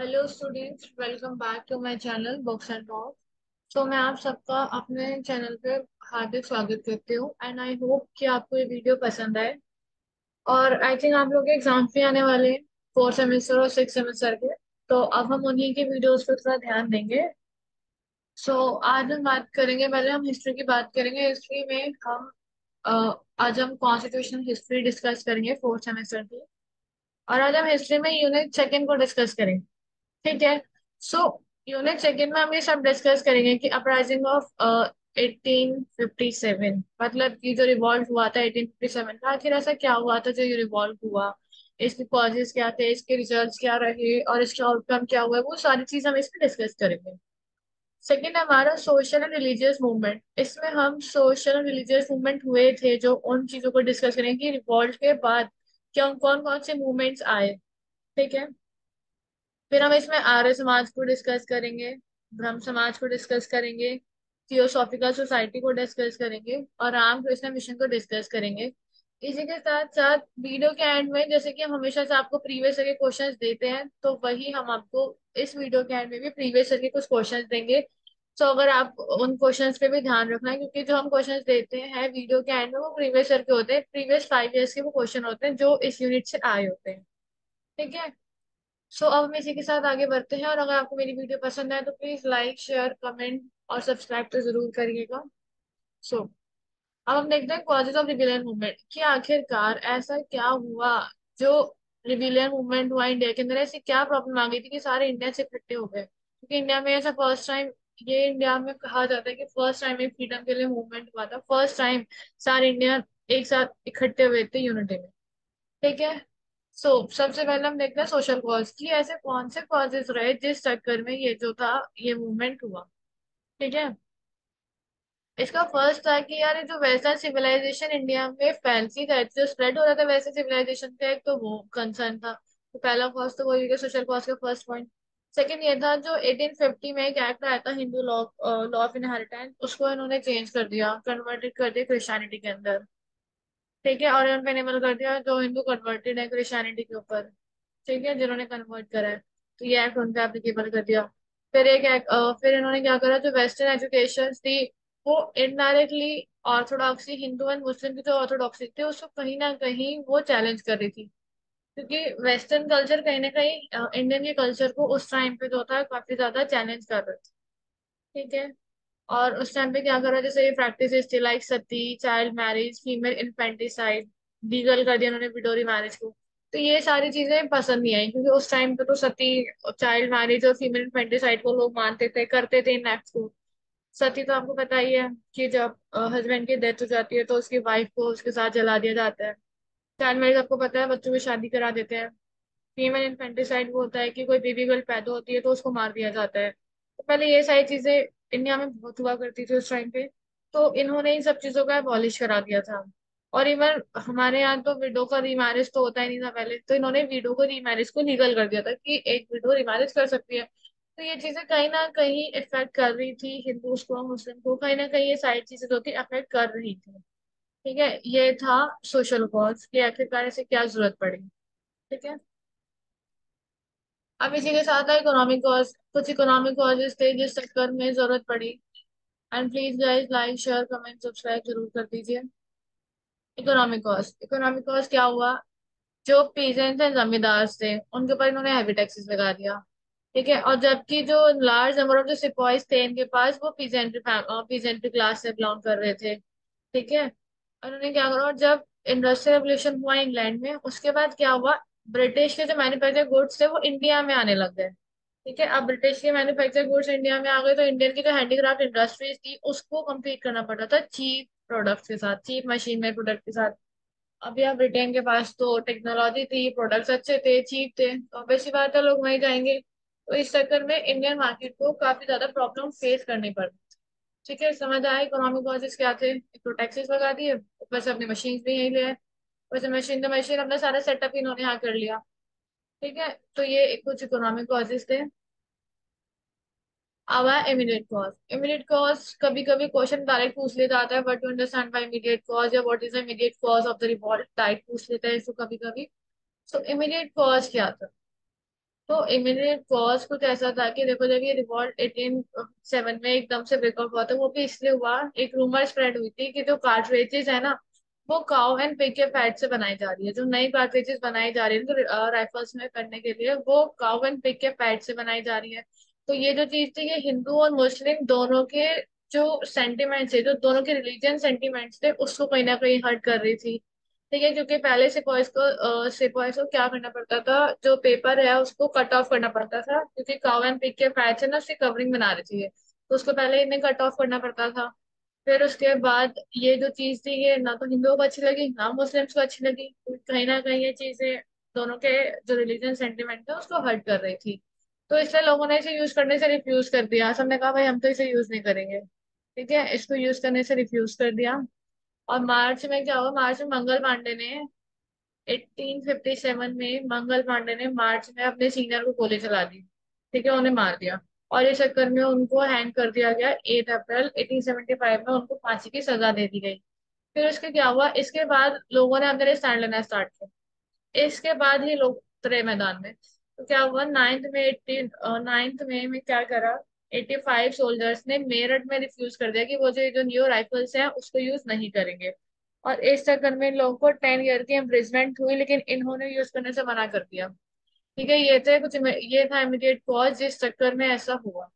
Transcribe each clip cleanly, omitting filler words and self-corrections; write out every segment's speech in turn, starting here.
Hello students, welcome back to my channel books and talk. तो मैं आप सबका अपने चैनल पे हार्दिक स्वागत करती हूँ एंड आई होप कि आपको ये वीडियो पसंद आए। और आई थिंक आप लोग के एग्जाम भी आने वाले हैं, फोर्थ सेमेस्टर और सिक्स सेमेस्टर के। तो अब हम उन्हीं के वीडियोस पे थोड़ा ध्यान देंगे। सो आज हम बात करेंगे, पहले हम हिस्ट्री की बात करेंगे। हिस्ट्री में हम आज हम कॉन्स्टिट्यूशन हिस्ट्री डिस्कस करेंगे फोर्थ सेमेस्टर की। और आज हम हिस्ट्री में यूनिट सेकंड को डिस्कस करेंगे। ठीक है। सो यूनिट सेकंड में हम ये सब डिस्कस करेंगे कि अपराइजिंग ऑफ 1857, मतलब कि जो रिवॉल्ट हुआ था 1857 का, आखिर ऐसा क्या हुआ था जो ये रिवॉल्ट हुआ, इसके कॉजेस क्या थे, इसके रिजल्ट्स क्या रहे और इसका आउटकम क्या हुआ, वो सारी चीज हम इसमें डिस्कस करेंगे। सेकंड हमारा सोशल एंड रिलीजियस मूवमेंट। इसमें हम सोशल एंड रिलीजियस मूवमेंट हुए थे जो उन चीजों को डिस्कस करेंगे कि रिवॉल्ट के बाद क्या कौन कौन से मूवमेंट्स आए। ठीक है। फिर हम इसमें आर्य समाज को डिस्कस करेंगे, ब्रह्म समाज को डिस्कस करेंगे, थियोसॉफिकल सोसाइटी को डिस्कस करेंगे और रामकृष्ण मिशन को डिस्कस करेंगे। इसी के साथ साथ वीडियो के एंड में, जैसे कि हम हमेशा से आपको प्रीवियस ईयर के क्वेश्चंस देते हैं, तो वही हम आपको इस वीडियो के एंड में भी प्रीवियस ईयर के कुछ क्वेश्चंस देंगे। तो अगर आप उन क्वेश्चंस पे भी ध्यान रखना है, क्योंकि जो हम क्वेश्चंस देते हैं वीडियो के एंड में वो प्रीवियस ईयर के होते हैं, प्रीवियस 5 ईयर्स के वो क्वेश्चन होते हैं जो इस यूनिट से आए होते हैं। ठीक है। सो अब हम इसी के साथ आगे बढ़ते हैं, और अगर आपको मेरी वीडियो पसंद आए तो प्लीज लाइक शेयर कमेंट और सब्सक्राइब तो जरूर करिएगा। सो अब हम देखते हैं कॉजेज ऑफ रिबिलियन मूवमेंट कि आखिरकार ऐसा क्या हुआ जो रिबिलियन मूवमेंट हुआ इंडिया के अंदर। ऐसी क्या प्रॉब्लम आ गई थी कि सारे इंडिया से इकट्ठे हो गए, क्योंकि इंडिया में ऐसा फर्स्ट टाइम, ये इंडिया में कहा जाता है कि फर्स्ट टाइम एक फ्रीडम के लिए मूवमेंट हुआ था, फर्स्ट टाइम सारे इंडियन एक साथ इकट्ठे हुए थे यूनिटी में। ठीक है। सबसे पहले हम देखते हैं सोशल कॉज की ऐसे कौन से कॉजेस रहे जिस चक्कर में ये जो था ये मूवमेंट हुआ। ठीक है। इसका फर्स्ट था कि यार ये जो वेस्टर्न सिविलाइजेशन इंडिया में फैलती था, जो स्प्रेड हो रहा था वैसे सिविलाइजेशन का, एक तो वो कंसर्न था। तो पहला कॉज तो वही है, सोशल कॉज का फर्स्ट पॉइंट। सेकंड ये था जो 1850 में एक एक्ट आया था, Hindu law law of inheritance, उसको इन्होंने चेंज कर दिया, कन्वर्टेड कर दिया क्रिश्चियनिटी के अंदर। ठीक है। और उन पे एनिमल कर दिया जो हिंदू कन्वर्टेड है क्रिश्चियनिटी के ऊपर। ठीक है, जिन्होंने कन्वर्ट करा है, तो ये एक्ट उन पे एप्लीकेबल कर दिया। फिर फिर इन्होंने क्या करा, जो वेस्टर्न एजुकेशन थी वो indirectly orthodoxy, Hindu and Muslim की जो ऑर्थोडॉक्सी थी उसको कहीं ना कहीं वो चैलेंज कर रही थी, क्योंकि वेस्टर्न कल्चर कहीं ना कहीं इंडियन के कल्चर को उस टाइम पे जो था काफी ज्यादा चैलेंज कर रहे थे। ठीक है। और उस टाइम पे क्या करा, जैसे ये प्रैक्टिस थी like sati, child marriage, female infanticide, legal कर दिया उन्होंने विडोरी मैरिज को। तो ये सारी चीजें पसंद नहीं आई, क्योंकि उस टाइम पे तो सती, चाइल्ड मैरिज और फीमेल इन्फेंटिसाइड को लोग मानते थे, करते थे इन एक्ट्स को। सती तो आपको पता ही है कि जब हस्बैंड की डेथ हो जाती है तो उसकी वाइफ को उसके साथ जला दिया जाता है। चाइल्ड मैरिज आपको पता है, बच्चों की शादी करा देते हैं। फीमेल इन्फेंटिसाइड वो होता है कि कोई बेबी गर्ल पैदा होती है तो उसको मार दिया जाता है। तो पहले ये सारी चीजें इंडिया में बहुत हुआ करती थी उस टाइम पे। तो इन्होंने इन सब चीजों का एबॉलिश करा दिया था। और इवन हमारे यहाँ तो विडो का रीमैरिज तो होता ही नहीं था पहले, तो इन्होंने विडो को रीमैरिज को लीगल कर दिया था कि एक विडो रीमैरिज कर सकती है। तो ये चीजें कहीं ना कहीं इफेक्ट कर रही थी हिंदूज को, मुस्लिम को, कहीं ना कहीं ये सारी चीजें जो थी अफेक्ट कर रही थी। ठीक है। ये था सोशल कॉज कि आखिरकार ऐसे क्या जरूरत पड़ी। ठीक है। अब इसी के साथ इकोनॉमिक कॉज, कुछ इकोनॉमिक कॉजेज थे जिस चक्कर में जरूरत पड़ी। And please guys like share comment subscribe जरूर कर दीजिए। इकोनॉमिक कॉज क्या हुआ, जो पीजेंट्स एंड जमींदार थे उनके ऊपर इन्होंने हैवी टैक्सेस लगा दिया। ठीक है। और जबकि जो लार्ज नंबर ऑफ जो सिपॉइज थे इनके पास, वो पीजेंट्री क्लास से बिलोंग कर रहे थे। ठीक है। उन्होंने क्या करा, और जब इंडस्ट्रियल रेवोल्यूशन हुआ इंग्लैंड में, उसके बाद क्या हुआ, ब्रिटिश के जो मैन्युफैक्चर गुड्स थे वो इंडिया में आने लग गए। ठीक है। अब ब्रिटिश के मैन्युफैक्चर गुड्स इंडिया में आ गए, तो इंडियन की जो हैंडीक्राफ्ट इंडस्ट्रीज थी उसको कम्पीट करना पड़ा था चीप प्रोडक्ट्स के साथ, चीप मशीन में प्रोडक्ट के साथ। अब यार ब्रिटेन के पास तो टेक्नोलॉजी थी, प्रोडक्ट्स अच्छे थे, चीप थे, तो obvious सी बात है लोग वहीं जाएंगे। तो इस चक्कर में इंडियन मार्केट को काफी ज्यादा प्रॉब्लम फेस करनी पड़ी। ठीक है। समझ आया इकोनॉमिक कॉजेस क्या थे, एक तो टैक्सेस लगा दिए, ऊपर से अपनी मशीन भी यहीं ले आए। वैसे मशीन तो मशीन अपना सारा सेटअप इन्होंने यहाँ कर लिया। ठीक है। तो ये कुछ इकोनॉमिक कॉजेस थे। अब है इमीडिएट कॉज। इमीडिएट कॉज कभी कभी क्वेश्चन डायरेक्ट पूछ लिया जाता है, but to understand by immediate cause या what is the immediate cause of the revolt, direct पूछ लेता है इसको कभी कभी। सो इमीडिएट कॉज क्या था, तो इमीडिएट कॉज कुछ ऐसा था कि देखो, जब ये रिवॉल्ट 1807 में एकदम से ब्रेकआउट हुआ था, वो भी इसलिए हुआ, एक रूमर स्प्रेड हुई थी कि जो कार्ट्रिजेज है ना, वो काउ एंड पिग के फैट से बनाई जा रही है। जो नई कार्ट्रिजेज बनाई जा रही है तो राइफल्स में करने के लिए, वो काउ एंड पिग के फैट से बनाई जा रही है। तो ये जो चीज थी, ये हिंदू और मुस्लिम दोनों के जो सेंटिमेंट्स है, जो दोनों के रिलीजियन सेंटिमेंट्स थे, उसको कहीं ना कहीं हर्ट कर रही थी। ठीक है, क्योंकि पहले सिपॉइस को क्या करना पड़ता था, जो पेपर है उसको कट ऑफ करना पड़ता था, क्योंकि काउ एंड पिग के फैट से ना उसकी कवरिंग बना रही थी ये। तो उसको पहले इन्हें कट ऑफ करना पड़ता था। फिर उसके बाद ये जो चीज थी, ये ना तो हिंदुओं को अच्छी लगी ना मुस्लिम्स को अच्छी लगी। कहीं ना कहीं ये चीजें दोनों के जो रिलीजन सेंटिमेंट था उसको हर्ट कर रही थी। तो इसलिए लोगों ने इसे यूज करने से रिफ्यूज कर दिया। सबने कहा भाई हम तो इसे यूज नहीं करेंगे। ठीक है, इसको यूज करने से रिफ्यूज कर दिया। और मार्च में क्या हुआ, मार्च में मंगल पांडे ने 1857 में मंगल पांडे ने मार्च में अपने सीनियर को गोली चला दी। ठीक है, उन्हें मार दिया। और इस चक्कर में उनको हैंग कर दिया गया। 8 अप्रैल 1875 में उनको फांसी की सजा दे दी गई। फिर उसके क्या हुआ, इसके बाद लोगों ने अपने लिए स्टैंड लेना स्टार्ट किया। इसके बाद ही लोग उतरे मैदान में। तो क्या हुआ, 9th में क्या करा, 85 सोल्जर्स ने मेरठ में रिफ्यूज कर दिया कि वो जो जो न्यू राइफल्स हैं उसको यूज नहीं करेंगे। और इस चक्कर में इन लोगों को 10 ईयर की इम्प्रिजमेंट हुई, लेकिन इन्होंने यूज करने से मना कर दिया। ठीक है, ये था इमीडिएट कॉज जिस चक्कर में ऐसा हुआ।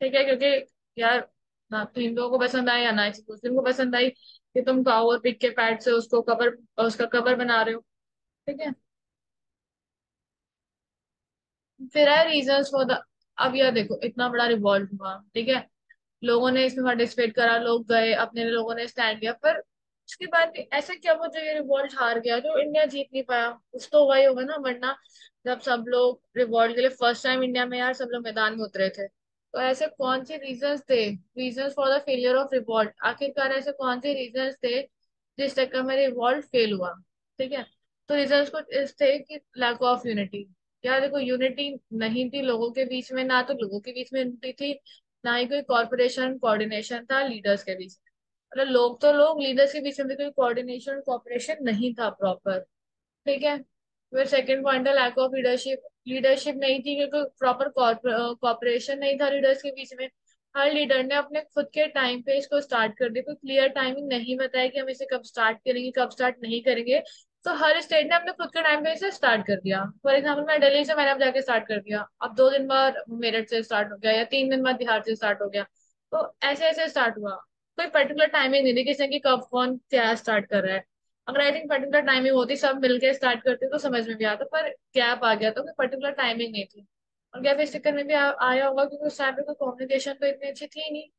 ठीक है, क्योंकि यार, ना तो हिंदुओं को पसंद आई या ना ही मुस्लिम को पसंद आई कि तुम काऊ और पिग के फैट से उसका कवर बना रहे हो। ठीक है, फिर है रीजंस फॉर द। अब यार देखो, इतना बड़ा रिवॉल्ट हुआ, ठीक है, लोगों ने इसमें पार्टिसिपेट करा, लोग गए, अपने लोगों ने स्टैंड लिया, पर उसके बाद भी ऐसा क्या हुआ जो ये रिवॉल्ट हार गया, जो इंडिया जीत नहीं पाया? कुछ तो हुआ ही होगा ना, वरना जब सब लोग रिवॉल्ट के लिए फर्स्ट टाइम इंडिया में, यार सब लोग मैदान में उतरे थे, तो ऐसे कौन से रीजंस थे, reasons for the failure of revolt? आखिरकार ऐसे कौन से रीजंस थे जिस चक्कर में रिवॉल्ट फेल हुआ? ठीक है, तो रीजंस कुछ इस थे कि लैक ऑफ यूनिटी। यार देखो, यूनिटी नहीं थी लोगों के बीच में, ना तो लोगों के बीच में यूनिटी थी, ना ही कोई कॉर्पोरेशन कोऑर्डिनेशन था लीडर्स के बीच में। मतलब लोग तो लोग, लीडर्स के बीच में भी कोई कोऑर्डिनेशन कोऑपरेशन नहीं था प्रॉपर। ठीक है, फिर सेकंड पॉइंट है लैक ऑफ लीडरशिप। लीडरशिप नहीं थी क्योंकि प्रॉपर कॉपरेशन नहीं था लीडर्स के बीच में। हर लीडर ने अपने खुद के टाइम पे इसको स्टार्ट कर दिया, कोई क्लियर टाइमिंग नहीं बताया कि हम इसे कब स्टार्ट करेंगे कब स्टार्ट नहीं करेंगे। तो हर स्टेट ने अपने खुद के टाइम पे इसे स्टार्ट कर दिया। फॉर एग्जाम्पल, मैं दिल्ली से मैंने अब जाके स्टार्ट कर दिया, अब 2 दिन बाद मेरठ से स्टार्ट हो गया, या 3 दिन बाद बिहार से स्टार्ट हो गया। तो ऐसे ऐसे स्टार्ट हुआ। कोई पर्टिकुलर टाइमिंग नहीं थी किसी की कब कौन क्या स्टार्ट कर रहा है। अगर आई थिंक पर्टिकुलर टाइमिंग होती, सब मिलके स्टार्ट करते तो समझ में भी आता, पर गैप आ गया तो कोई पर्टिकुलर टाइमिंग नहीं थी। और गैप इस चक्कर में भी आया होगा क्योंकि उस टाइम पे कोई कम्युनिकेशन तो इतनी अच्छी थी नहीं।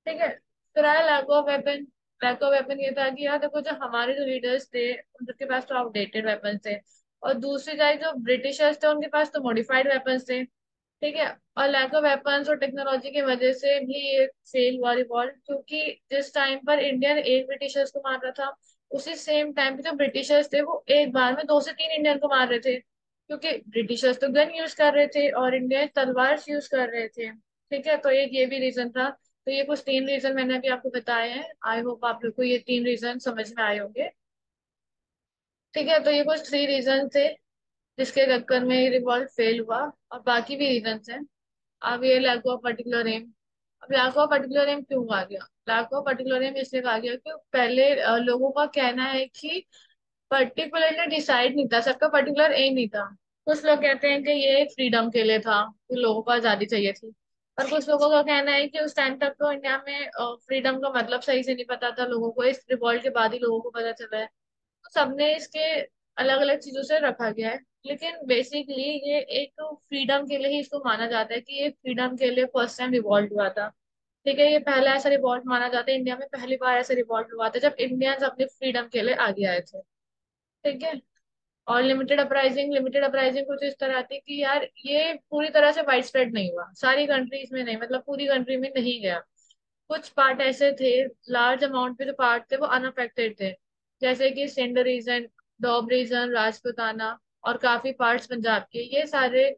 ठीक है, फिर आया lack of weapon. Lack of weapon ये था कि यार देखो, जो हमारे जो लीडर्स थे उनके पास तो आउटडेटेड वेपन थे, और दूसरी साइड जो ब्रिटिशर्स थे उनके पास तो मॉडिफाइड वेपन्स थे। ठीक है, और लैक ऑफ वेपन्स और टेक्नोलॉजी की वजह से भी ये फेल हुआ रिवॉल्ट, क्योंकि जिस टाइम पर इंडिया ने एक ब्रिटिशर्स को मार रहा था, उसी सेम टाइम पे जो ब्रिटिशर्स थे वो एक बार में 2 से 3 इंडियन को मार रहे थे, क्योंकि ब्रिटिशर्स तो गन यूज कर रहे थे और इंडियन तलवार यूज कर रहे थे। ठीक है, तो एक ये भी रीजन था। तो ये कुछ 3 रीजन मैंने अभी आपको बताए हैं, आई होप आप लोग को ये 3 रीजन समझ में आए होंगे। ठीक है, तो ये कुछ 3 रीजन थे जिसके चक्कर में रिवॉल्ट फेल हुआ, और बाकी भी रीजन हैं। अब ये लैक ऑफ पर्टिकुलर एम। अब लैक ऑफ पर्टिकुलर एम क्यों आ गया? लैक ऑफ पर्टिकुलर एम इसलिए आ गया कि पहले लोगों का कहना है कि पर्टिकुलरली डिसाइड नहीं था, सबका पर्टिकुलर एम नहीं था। कुछ लोग कहते हैं कि ये फ्रीडम के लिए था, कि लोगों को आजादी चाहिए थी। और कुछ लोगों का कहना है कि उस टाइम तक तो इंडिया में फ्रीडम का मतलब सही से नहीं पता था लोगों को, इस रिवॉल्ट के बाद ही लोगों को पता चला है। तो सबने इसके अलग अलग चीजों से रखा गया है, लेकिन बेसिकली ये एक फ्रीडम के लिए ही इसको माना जाता है कि ये फ्रीडम के लिए फर्स्ट टाइम रिवॉल्ट हुआ था। ठीक है, ये पहला ऐसा रिवॉल्ट माना जाता है, इंडिया में पहली बार ऐसा रिवॉल्ट हुआ था जब इंडियंस अपने फ्रीडम के लिए आगे आए थे। ठीक है, और लिमिटेड अपराइजिंग कुछ इस तरह थी कि यार ये पूरी तरह से वाइड स्प्रेड नहीं हुआ, सारी कंट्रीज में नहीं, मतलब पूरी कंट्री में नहीं गया। कुछ पार्ट ऐसे थे, लार्ज अमाउंट पे जो पार्ट थे वो अनअफेक्टेड थे, जैसे कि सिंध रीजन, डोब रीजन, राजपूताना, और काफी पार्ट्स पंजाब के, ये सारे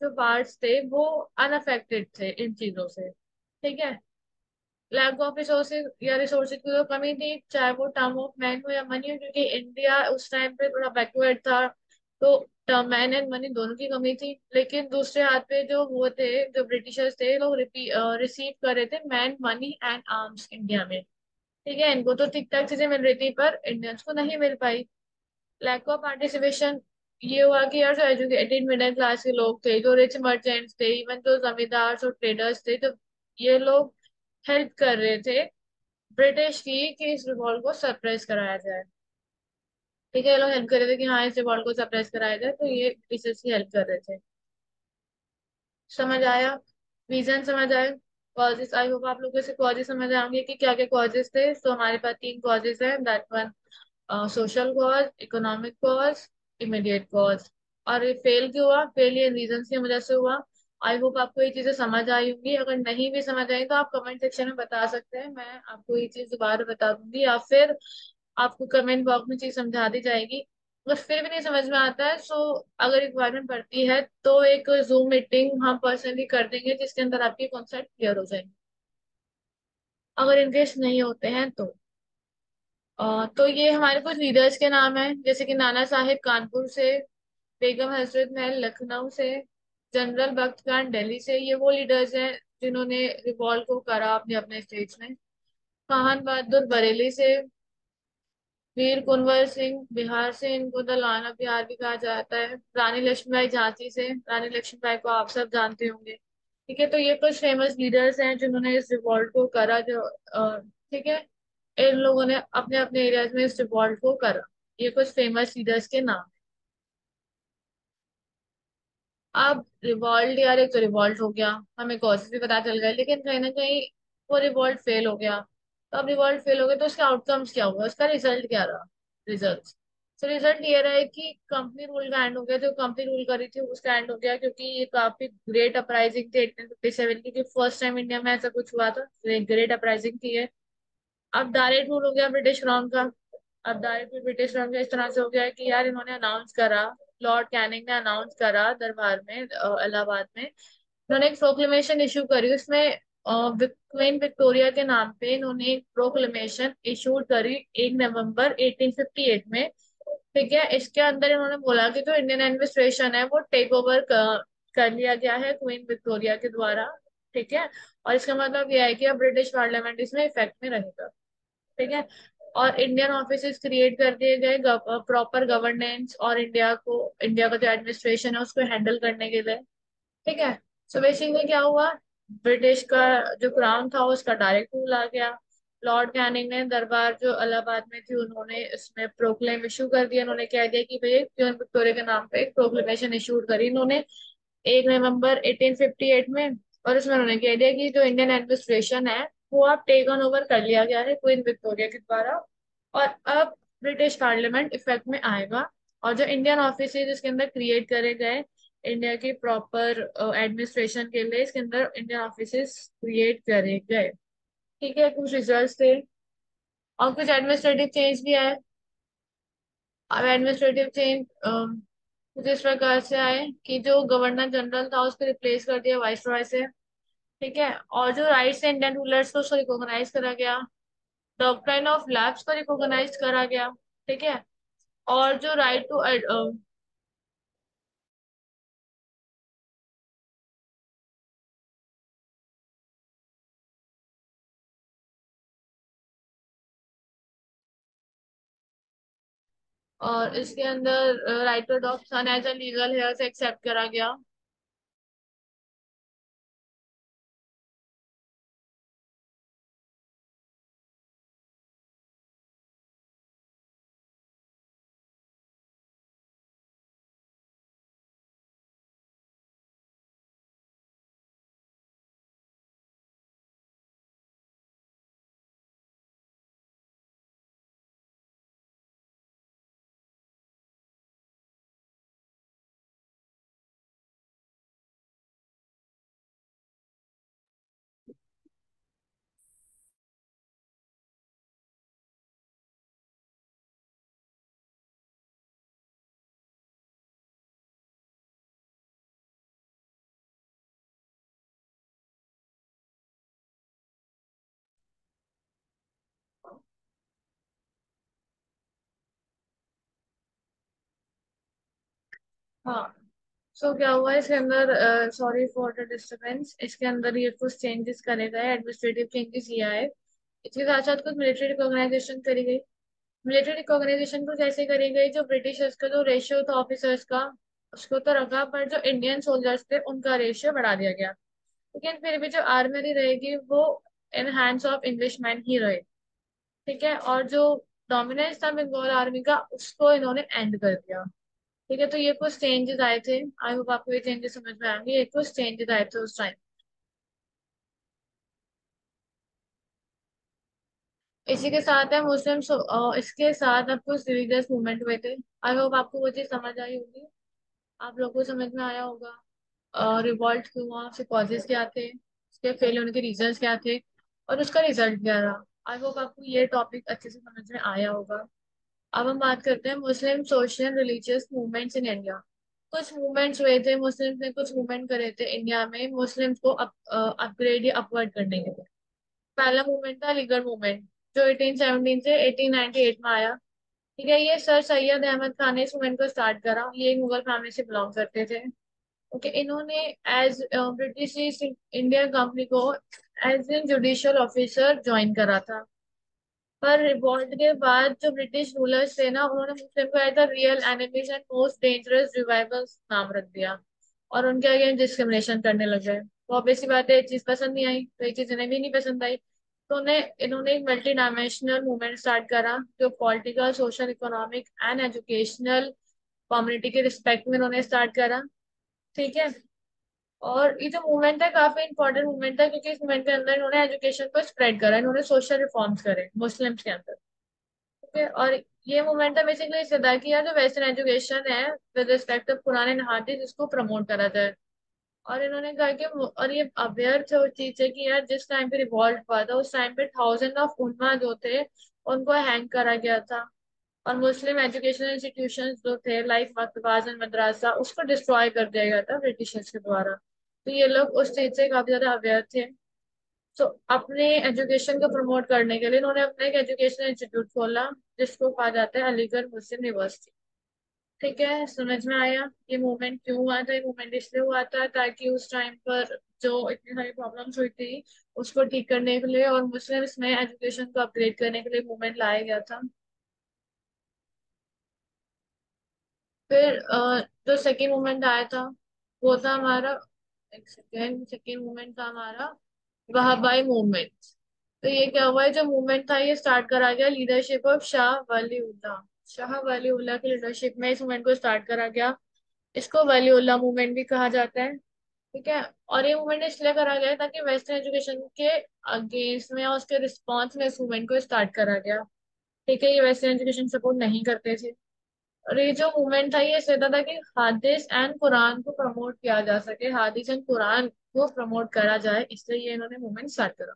जो पार्ट्स थे वो अनअफेक्टेड थे इन चीजों से। ठीक है, लैक ऑफ रिसोर्सेज या रिसोर्सेज की तो कमी थी, चाहे वो टर्म ऑफ मैन हो या मनी हो, क्योंकि इंडिया उस टाइम पे थोड़ा बैकवर्ड था। तो मैन एंड मनी दोनों की कमी थी, लेकिन दूसरे हाथ पे जो वो थे, जो ब्रिटिशर्स थे, लोग रिसीव कर रहे थे man money and arms India में। ठीक है, इनको तो ठीक ठाक चीजें मिल रही थी पर इंडियंस को नहीं मिल पाई। लैक ऑफ पार्टिसिपेशन ये हुआ कि यार जो एजुकेटेड मिडिल क्लास के लोग थे, जो रिच मर्चेंट्स थे, इवन जो जमींदार और ट्रेडर्स थे, तो ये लोग हेल्प कर रहे थे ब्रिटिश की कि इस रिवॉल्ट को सरप्राइज कराया जाए। ठीक है, ये लोग हेल्प कर रहे थे कि हाँ इस रिवॉल्ट को सरप्राइज कराया जाए, तो ये ब्रिटिशर्स की हेल्प कर रहे थे। समझ आया? रीजन समझ आए? कॉजेस, आई होप आप लोगों से कॉजेस समझ आएंगे कि क्या क्या कॉजेस थे। तो हमारे पास तीन कॉजेस हैं, that one social cause, economic cause, immediate cause. और ये फेल क्यों हुआ? फेल ये रीजन की वजह से हुआ। आई होप आपको ये चीजें समझ आई होंगी। अगर नहीं भी समझ आई तो आप कमेंट सेक्शन में बता सकते हैं, मैं आपको ये चीज दोबारा बता दूंगी, या फिर आपको कमेंट बॉक्स में चीज समझा दी जाएगी। अगर फिर भी नहीं समझ में आता है, सो अगर रिक्वायरमेंट पड़ती है तो एक जूम मीटिंग हम पर्सनली कर देंगे, जिसके अंदर आपके कॉन्सेप्ट क्लियर हो जाएंगे। अगर इनकेस नहीं होते हैं तो तो ये हमारे कुछ लीडर्स के नाम हैं, जैसे कि नाना साहिब कानपुर से, बेगम हजरत महल लखनऊ से, जनरल बख्त खान दिल्ली से। ये वो लीडर्स हैं जिन्होंने रिवॉल्ट को करा अपने अपने स्टेट्स में। खान बहादुर बरेली से, वीर कुंवर सिंह बिहार से, इनको द लान ऑफ बिहार भी कहा जाता है। रानी लक्ष्मीबाई झांसी से, रानी लक्ष्मीबाई को आप सब जानते होंगे। ठीक है, तो ये कुछ फेमस लीडर्स हैं जिन्होंने इस रिवॉल्ट को करा, जो ठीक है, इन लोगों ने अपने अपने एरियाज में इस रिवॉल्ट को करा। ये कुछ फेमस लीडर्स के नाम। अब रिवॉल्ट, यार एक तो रिवॉल्ट हो गया, हमें कॉजेस भी पता चल गए, लेकिन कहीं ना कहीं वो रिवॉल्ट फेल हो गया। तो अब रिवॉल्ट फेल हो गया तो उसके आउटकम्स क्या हुआ, उसका रिजल्ट क्या रहा? रिजल्ट, तो रिजल्ट ये रहा है कि कंपनी रूल का एंड हो गया। जो कंपनी रूल करी थी उसका एंड हो गया, क्योंकि ये काफी ग्रेट अपराइजिंग थी 1857 की, फर्स्ट टाइम इंडिया में ऐसा कुछ हुआ था। ग्रेट अपराइजिंग थी ये। अब डायरेक्ट रूल हो गया ब्रिटिश क्राउन का। अब डायरेक्ट रूल ब्रिटिश क्राउन का इस तरह से हो गया है कि यार इन्होंने अनाउंस करा, लॉर्ड कैनिंग ने अनाउंस करा दरबार में, इलाहाबाद में। इन्होंने एक प्रोक्लेमेशन इशू करी, उसमें क्वीन विक्टोरिया के नाम पे इन्होंने एक प्रोक्लेमेशन इशू करी 1 नवंबर 1858 में। ठीक है, इसके अंदर इन्होंने बोला कि जो इंडियन एडमिनिस्ट्रेशन है वो टेक ओवर कर लिया गया है क्वीन विक्टोरिया के द्वारा। ठीक है, और इसका मतलब यह है कि अब ब्रिटिश पार्लियामेंट इसमें इफेक्ट में रहेगा। ठीक है, और इंडियन ऑफिसेस क्रिएट कर दिए गए प्रॉपर गवर्नेंस और इंडिया का जो एडमिनिस्ट्रेशन है उसको हैंडल करने के लिए। ठीक है, सो बेसिकली क्या हुआ, ब्रिटिश का जो क्राउन था उसका डायरेक्ट रूल आ गया। लॉर्ड कैनिंग ने दरबार जो इलाहाबाद में थी उन्होंने इसमें प्रोक्लेम इशू कर दिया। उन्होंने कह दिया कि भाई क्वीन विक्टोरिया के नाम पे एक प्रोक्लेमेशन इशू करी इन्होंने 1 नवंबर 1858 में। और उसमें उन्होंने कह दिया कि जो इंडियन एडमिनिस्ट्रेशन है वो अब टेक ऑन ओवर कर लिया गया है क्वीन विक्टोरिया के द्वारा। और अब ब्रिटिश पार्लियामेंट इफेक्ट में आएगा, और जो इंडियन ऑफिस इसके अंदर क्रिएट करे गए इंडिया की प्रॉपर एडमिनिस्ट्रेशन के लिए, इसके अंदर इंडियन ऑफिस क्रिएट करे गए। ठीक है, कुछ रिजल्ट्स थे और कुछ एडमिनिस्ट्रेटिव चेंज भी आए। अब एडमिनिस्ट्रेटिव चेंज कुछ इस प्रकार से आए कि जो गवर्नर जनरल था उसको रिप्लेस कर दिया वाइस रॉय से। ठीक है, और जो राइट्स इंडियन रूलर्स को उसको रिकॉग्नाइज करा गया। डॉक्ट्राइन ऑफ लैप्स को रिकॉग्नाइज करा गया। ठीक है, और जो राइट टू, और इसके अंदर right to adopt son as a legal heir से एक्सेप्ट करा गया। हाँ। सो क्या हुआ इसके अंदर, सॉरी फॉर द डिस्टरबेंस, इसके अंदर ये कुछ चेंजेस करे गए, एडमिनिस्ट्रेटिव चेंजेस किया है। इसके साथ साथ कुछ मिलिट्री रिकॉग्नाइजेशन करी गई। मिलिट्री रिकॉग्नाइजेशन कुछ ऐसे करी गई, जो ब्रिटिशर्स का जो रेशियो था ऑफिसर्स का, उसको तो रखा, पर जो इंडियन सोल्जर्स थे उनका रेशियो बढ़ा दिया गया। लेकिन फिर भी जो आर्मी रहेगी वो in hands of English man ही रहे। ठीक है, और जो डोमिनेंस था बंगाल आर्मी का उसको इन्होंने एंड कर दिया। ठीक है, तो ये कुछ चेंजेस आए थे। आई होप आपको ये चेंजेस समझ में आएंगे, ये कुछ चेंजेस आए थे उस टाइम। इसी के साथ है मुस्लिम, इसके साथ अब कुछ रिलीजियस मूवमेंट हुए थे। आई होप आपको वो चीज समझ आई होगी, आप लोगों को समझ में आया होगा रिवॉल्ट क्यों हुआ, उसके कॉजेस क्या थे, उसके फेल होने के रीजंस क्या थे, और उसका रिजल्ट क्या रहा। आई होप आपको ये टॉपिक अच्छे से समझ में आया होगा। अब हम बात करते हैं Muslim social religious movements in India. कुछ मूवमेंट्स हुए थे, मुस्लिम्स ने कुछ मूवमेंट करे थे इंडिया में मुस्लिम्स को अपग्रेड या अपवर्ड करने के लिए। पहला मूवमेंट था अलीगढ़ मूवमेंट, जो 1817 से 1898 में आया। ठीक है, ये सर सैयद अहमद खान ने इस मूवमेंट को स्टार्ट करा, ये एक मुगल फैमिली से बिलोंग करते थे। ओके, इन्होंने एज ब्रिटिश इंडियन कंपनी को as an judicial officer join करा था। पर रिवॉल्ट के बाद जो ब्रिटिश रूलर्स थे ना, उन्होंने मुस्लिम को as the real enemies and most dangerous revivals नाम रख दिया, और उनके अगेंस्ट डिस्क्रिमिनेशन करने लग गए। तो ऑब्वियसली बात है, ये चीज पसंद नहीं आई, तो ये चीज इन्हें भी नहीं पसंद आई। तो उन्हें इन्होंने एक मल्टी डायमेंशनल मूवमेंट स्टार्ट करा, जो political, social, economic and educational community के रिस्पेक्ट में इन्होंने स्टार्ट करा। ठीक है, और ये जो मूवमेंट है काफी इंपॉर्टेंट मूवमेंट है, क्योंकि इस मूवमेंट के अंदर इन्होंने एजुकेशन को स्प्रेड करा, इन्होंने सोशल रिफॉर्म्स करे मुस्लिम्स के अंदर। ठीक है, और ये मोमेंटम बेसिकली इस था कि यार जो वेस्टर्न एजुकेशन है with respect of Quran and Hadith, इसको प्रमोट करा जाए। और इन्होंने कहा कि और ये अवेयर थे उस चीज से कि यार जिस टाइम पे रिवॉल्ट हुआ था उस टाइम पे थाउजेंड ऑफ उलमा जो थे उनको हैंग करा गया था। और मुस्लिम एजुकेशनल इंस्टीट्यूशंस जो थे लाइक मकतबाज एंड मदरसा, उसको डिस्ट्रॉय कर दिया गया था ब्रिटिशर्स के द्वारा। तो ये लोग उस चीज से काफी ज्यादा अवेयर थे। तो अपने एजुकेशन को प्रमोट करने के लिए इन्होंने अपना एक एजुकेशन इंस्टीट्यूट खोला, जिसको कहा जाता है अलीगढ़ मुस्लिम यूनिवर्सिटी। ठीक है, समझ में आया ये मूवमेंट क्यों हुआ था। ये मूवमेंट इसलिए हुआ था ताकि उस टाइम पर जो इतनी सारी प्रॉब्लम्स हुई थी उसको ठीक करने के लिए और मुस्लिम्स में एजुकेशन को अपग्रेड करने के लिए मूवमेंट लाया गया था। फिर जो सेकेंड मूवमेंट आया था वो था हमारा, एक सेकेंड, सेकेंड मूवमेंट था हमारा वहाबाई मूवमेंट। तो ये क्या हुआ है, जो मूवमेंट था ये स्टार्ट करा गया लीडरशिप ऑफ शाह वली उल्लाह। शाह वली उल्लाह की लीडरशिप में इस मूवमेंट को स्टार्ट करा गया। इसको वली उल्लाह मूवमेंट भी कहा जाता है। ठीक है, और ये मूवमेंट इसलिए करा गया है ताकि वेस्टर्न एजुकेशन के अगेंस्ट में या उसके रिस्पॉन्स में इस मूवमेंट को स्टार्ट करा गया। ठीक है, ये वेस्टर्न एजुकेशन सपोर्ट नहीं करते थे। और ये जो मूवमेंट था ये कहता था कि हादिस एंड कुरान को प्रमोट किया जा सके, हादिस एंड कुरान को प्रमोट करा जाए, इसलिए ये इन्होंने मूवमेंट स्टार्ट करा।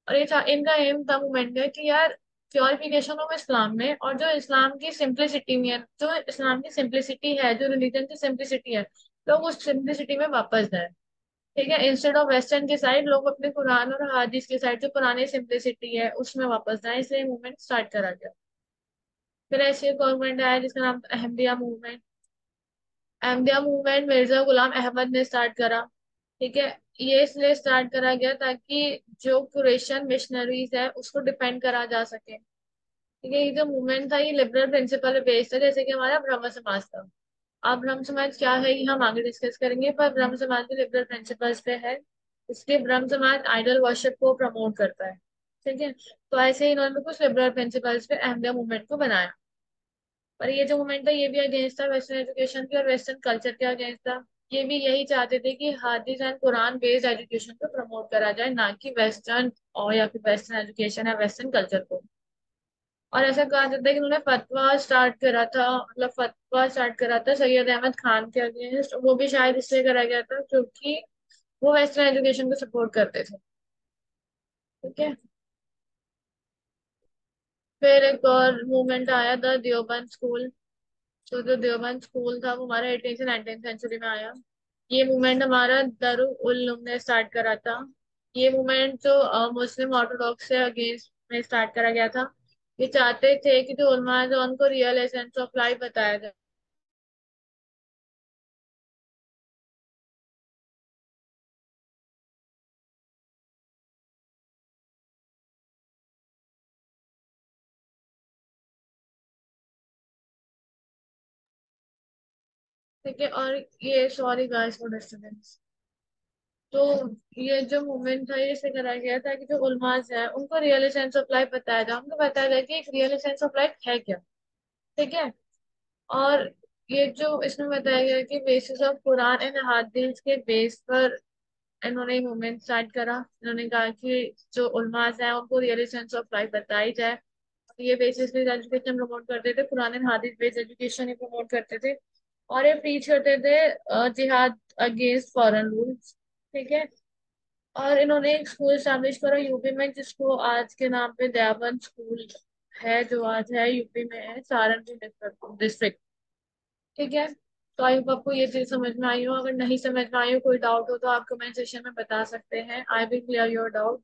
और ये था इनका एम था मूवमेंट का कि यार प्योरिफिकेशन ऑफ इस्लाम में, और जो इस्लाम की सिंप्लिसिटी में है, जो इस्लाम की सिंप्लिसिटी है, जो रिलीजन की सिंप्लिसिटी है, लोग उस सिंप्लिसिटी में वापस जाए। ठीक है, इंस्टेड ऑफ वेस्टर्न के साइड लोग अपने कुरान और हादिस के साइड जो पुरानी सिंप्लिसिटी है उसमें वापस जाए, इसलिए मूवमेंट स्टार्ट करा गया। फिर ऐसे एक गवर्नमेंट आया जिसका नाम था अहमदिया मूवमेंट। अहमदिया मूवमेंट मिर्जा गुलाम अहमद ने स्टार्ट करा। ठीक है, ये इसलिए स्टार्ट करा गया ताकि जो कुरेशियन मिशनरीज है उसको डिफेंड करा जा सके। ठीक है, ये जो मूवमेंट था ये लिबरल प्रिंसिपल पे बेस्ड था, जैसे कि हमारा ब्रह्म समाज था। अब ब्रह्म समाज क्या है ये हम आगे डिस्कस करेंगे, पर ब्रह्म समाज भी लिबरल प्रिंसिपल्स पे है। इसलिए ब्रह्म समाज आइडल वर्शिप को प्रमोट करता है। ठीक है, तो ऐसे ही इन्होंने कुछ लिबरल प्रिंसिपल्स पे अहमदिया मूवमेंट को बनाया। पर ये जो मूवमेंट था ये भी अगेंस्ट था वेस्टर्न एजुकेशन के और वेस्टर्न कल्चर के अगेंस्ट था। ये भी यही चाहते थे कि हादिस एंड कुरान बेस्ड एजुकेशन को प्रमोट करा जाए, ना कि वेस्टर्न और या फिर वेस्टर्न एजुकेशन या वेस्टर्न कल्चर को। और ऐसा कहा जाता है कि उन्होंने फतवा स्टार्ट करा था, मतलब फतवा स्टार्ट करा था सैयद अहमद खान के अगेंस्ट। वो भी शायद इसलिए करा गया था क्योंकि वो वेस्टर्न एजुकेशन को सपोर्ट करते थे। ठीक है, फिर एक और मूवमेंट आया था देवबंद स्कूल। तो जो देवबंद स्कूल था वो हमारा 18 से 19th सेंचुरी में आया। ये मूवमेंट हमारा दारुल उलूम ने स्टार्ट करा था। ये मूवमेंट जो मुस्लिम ऑर्थोडॉक्स से अगेंस्ट में स्टार्ट करा गया था। ये चाहते थे कि जो उलमा है जो उनको रियल एसेंस ऑफ लाइफ बताया जाए। ठीक है। और ये सॉरी गाइस फॉर डिस्टर्बेंस। तो ये जो मूवमेंट था ये इसलिए कराया गया था कि जो उलमाज है उनको रियल सेंस ऑफ लाइफ बताया जाए, उनको बताया जाए कि एक रियल सेंस ऑफ लाइफ है क्या। ठीक है। और ये जो इसमें बताया गया कि बेसिस ऑफ कुरान एंड हदीस के बेस पर इन्होंने मूवमेंट स्टार्ट करा। इन्होंने कहा कि जो उलमाज है उनको रियल सेंस ऑफ लाइफ बताई जाए। ये बेसिस बेस्ड एजुकेशन प्रमोट करते थे, कुरान एंड हदीस बेस्ड एजुकेशन ही प्रमोट करते थे। और ये प्रीच करते थे जिहाद अगेंस्ट फॉरेन रूल्स। ठीक है। और इन्होंने एक स्कूल स्टैब्लिश करा यूपी में, जिसको आज के नाम पे दयाबंद स्कूल है, जो आज है यूपी में है, सहारनपुर डिस्ट्रिक्ट। ठीक है। तो आई होप आपको ये चीज समझ में आई हो। अगर नहीं समझ में आई हो, कोई डाउट हो, तो आप कमेंट सेक्शन में बता सकते हैं। I will clear your doubt.